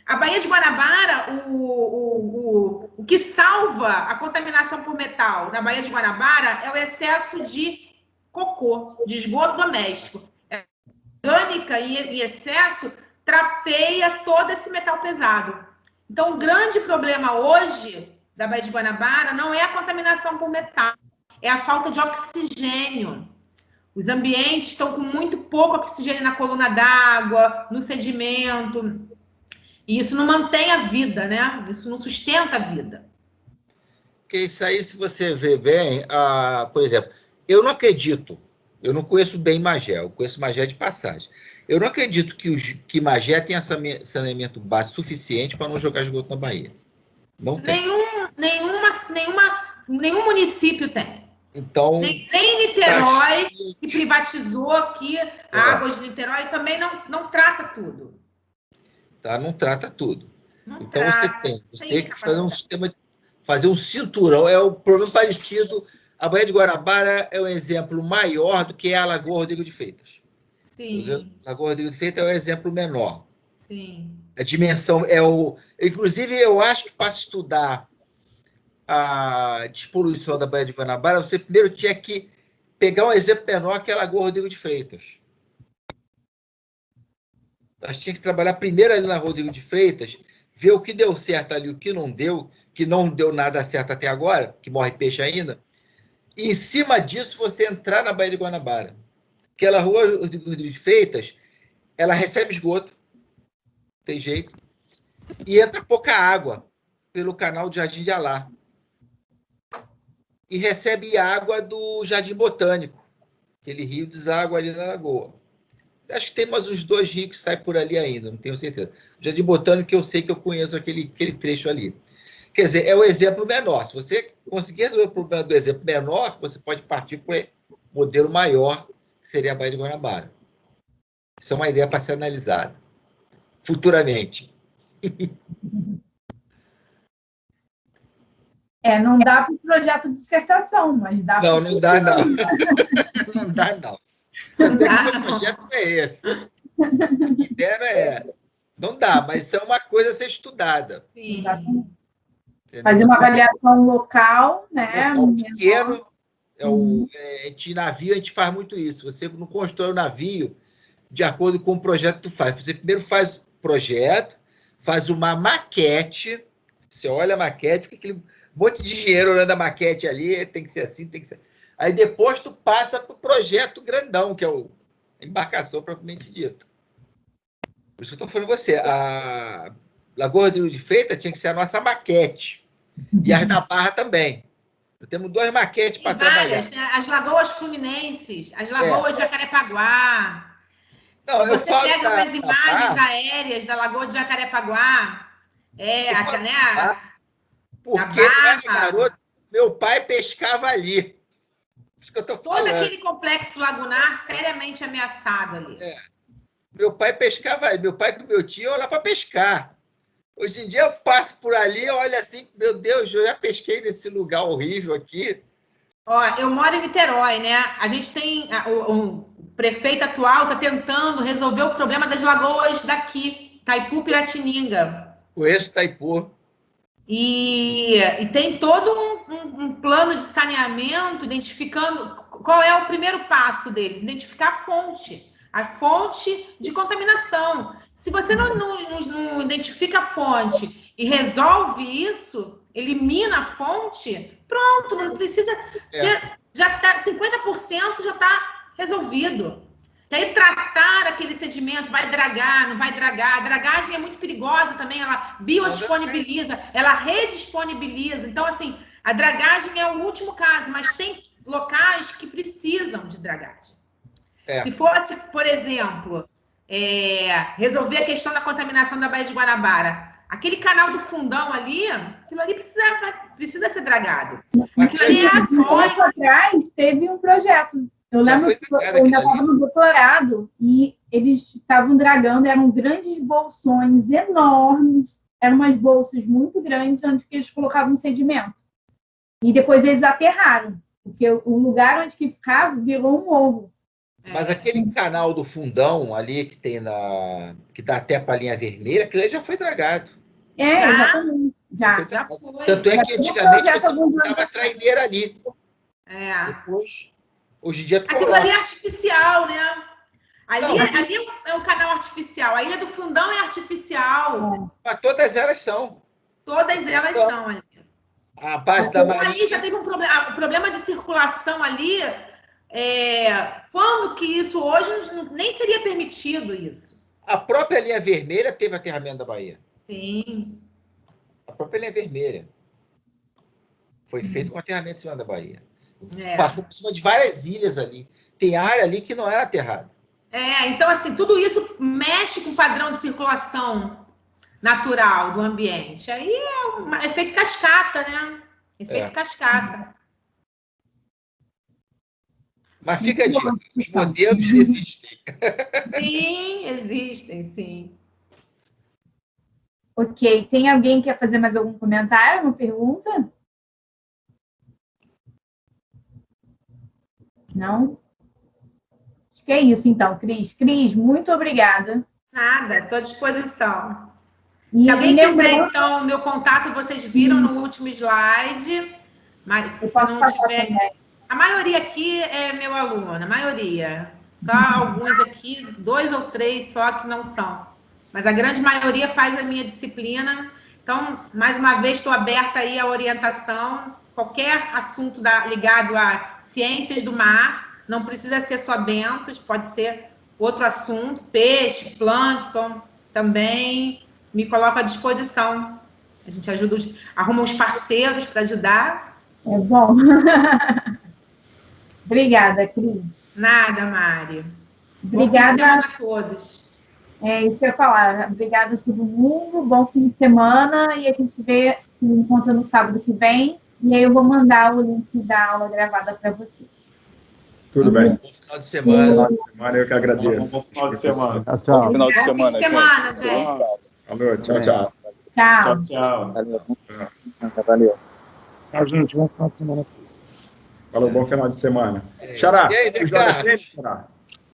A Baía de Guanabara, o que salva a contaminação por metal na Baía de Guanabara é o excesso de cocô, de esgoto doméstico. A orgânica em excesso trapeia todo esse metal pesado. Então, o grande problema hoje da Baía de Guanabara não é a contaminação por metal, é a falta de oxigênio. Os ambientes estão com muito pouco oxigênio na coluna d'água, no sedimento. E isso não mantém a vida, né? Isso não sustenta a vida. Porque isso aí, se você vê bem, por exemplo, eu não acredito, eu não conheço bem Magé, eu conheço Magé de passagem. Eu não acredito que Magé tenha saneamento básico suficiente para não jogar esgoto na Bahia. Não tem. Nenhum município tem. Então, nem Niterói, que privatizou aqui Águas de Niterói, também não trata tudo. Tá? Não trata tudo. Não então, trata, você tem que fazer um sistema, fazer um cinturão. É um problema parecido. A Baía de Guanabara é um exemplo maior do que a Lagoa Rodrigo de Freitas. Sim. A Lagoa Rodrigo de Freitas é um exemplo menor. Sim. A dimensão é o... Inclusive, eu acho que para estudar a despoluição da Baía de Guanabara, você primeiro tinha que pegar um exemplo menor que a Lagoa Rodrigo de Freitas. Nós tínhamos que trabalhar primeiro ali na Rodrigo de Freitas, ver o que deu certo ali, o que não deu nada certo até agora, que morre peixe ainda, e em cima disso você entrar na Baía de Guanabara. Aquela rua Rodrigo de Freitas, ela recebe esgoto, tem jeito, e entra pouca água pelo canal de Jardim de Alá. E recebe água do Jardim Botânico. Aquele rio deságua ali na lagoa. Acho que tem mais uns 2 rios que saem por ali ainda, não tenho certeza. O Jardim Botânico, eu sei que eu conheço aquele trecho ali. Quer dizer, é o exemplo menor. Se você conseguir resolver o problema do exemplo menor, você pode partir para o modelo maior, que seria a Baía de Guanabara. Isso é uma ideia para ser analisada futuramente. Não dá para o projeto de dissertação, mas dá para... Não dá, não. Não dá, não. Até que o projeto não é esse. A ideia não é essa. Não dá, mas isso é uma coisa a ser estudada. Sim. Fazer uma avaliação local, né? Um pequeno, de navio, a gente faz muito isso. Você não constrói o navio de acordo com o projeto que tu faz. Você primeiro faz o projeto, faz uma maquete, você olha a maquete, fica aquele monte de dinheiro olhando a maquete ali, tem que ser assim, tem que ser... Aí depois tu passa para o projeto grandão, que é a embarcação propriamente dita. Por isso que eu estou falando com você. A Lagoa Rodrigo de Freitas tinha que ser a nossa maquete. E as da Barra também. Nós temos 2 maquetes para trabalhar. Né? As lagoas fluminenses, as lagoas de Jacarepaguá. Não, se você pega umas imagens aéreas da Lagoa de Jacarepaguá, né? Porque eu era garoto, meu pai pescava ali. Isso que eu tô falando. Todo aquele complexo lagunar seriamente ameaçado ali. Meu pai pescava ali. Meu pai com meu tio iam lá para pescar. Hoje em dia eu passo por ali, olho assim, meu Deus, eu já pesquei nesse lugar horrível aqui. Eu moro em Niterói, né? A gente tem... O prefeito atual está tentando resolver o problema das lagoas daqui, Itaipu, Piratininga. Conheço Itaipu. E tem todo um plano de saneamento, identificando qual é o primeiro passo deles, identificar a fonte de contaminação. Se você não identifica a fonte e resolve isso, elimina a fonte, pronto, não precisa... Já tá, 50% já está resolvido. E aí tratar aquele sedimento, vai dragar, não vai dragar. A dragagem é muito perigosa também, ela biodisponibiliza, ela redisponibiliza. Então, assim, a dragagem é o último caso, mas tem locais que precisam de dragagem. Se fosse, por exemplo, resolver a questão da contaminação da Baía de Guanabara, aquele canal do Fundão ali, aquilo ali precisa ser dragado. Aquilo ali é atrás teve um projeto. Eu lembro que eu ainda estava no doutorado e eles estavam dragando, eram grandes bolsões enormes, eram umas bolsas muito grandes onde eles colocavam sedimento. E depois eles aterraram, porque o lugar onde que ficava virou um ovo. Mas aquele canal do Fundão ali que tem que dá até para a linha vermelha, aquele já foi dragado. Exatamente. Já foi. Tanto é que antigamente você botava a traineira ali. Depois, hoje em dia tu aquilo coloca. ali é artificial, né? Ali é um canal artificial. A Ilha do Fundão é artificial. Mas todas elas são. Todas elas são. Ali. A base da Marinha. Ali já teve um problema. O problema de circulação ali, quando que isso hoje nem seria permitido isso? A própria linha vermelha teve aterramento da Bahia. Sim. A própria linha vermelha foi feito com aterramento em cima da Bahia. Passou por cima de várias ilhas ali. Tem área ali que não era aterrada. Então, assim, tudo isso mexe com o padrão de circulação natural do ambiente. Aí é um efeito cascata, né? Efeito cascata. Mas fica de olho, os modelos existem. Sim, existem, sim. Ok. Tem alguém que quer fazer mais algum comentário, uma pergunta? Não? Acho que é isso, então, Cris. Cris, muito obrigada. Nada, estou à disposição. Se alguém quiser, então, meu contato, vocês viram no último slide. Mas se não tiver... A maioria aqui é meu aluno, a maioria. Só alguns aqui, 2 ou 3 só que não são. Mas a grande maioria faz a minha disciplina. Então, mais uma vez, estou aberta aí à orientação. Qualquer assunto ligado a ciências do mar, não precisa ser só bentos, pode ser outro assunto, peixe, plâncton também. Me coloco à disposição. A gente ajuda, arruma uns parceiros para ajudar. É bom. Obrigada, Cris. Nada, Mari. Obrigada. Bom fim de semana a todos. Isso que eu ia falar. Obrigada a todo mundo. Bom fim de semana. E a gente se encontra no sábado que vem. E aí eu vou mandar o link da aula gravada para vocês. Tudo bem. Bom final de semana. Bom final de semana, eu que agradeço. Bom final de semana. Bom final de semana, Bom fim de semana, gente. Falou, tchau, tchau. Tchau. Tchau. Valeu. Tchau, gente. Bom final de semana. Falou, bom final de semana. Xará, E aí, Zé vocês jogaram Carlos? tênis, Xará?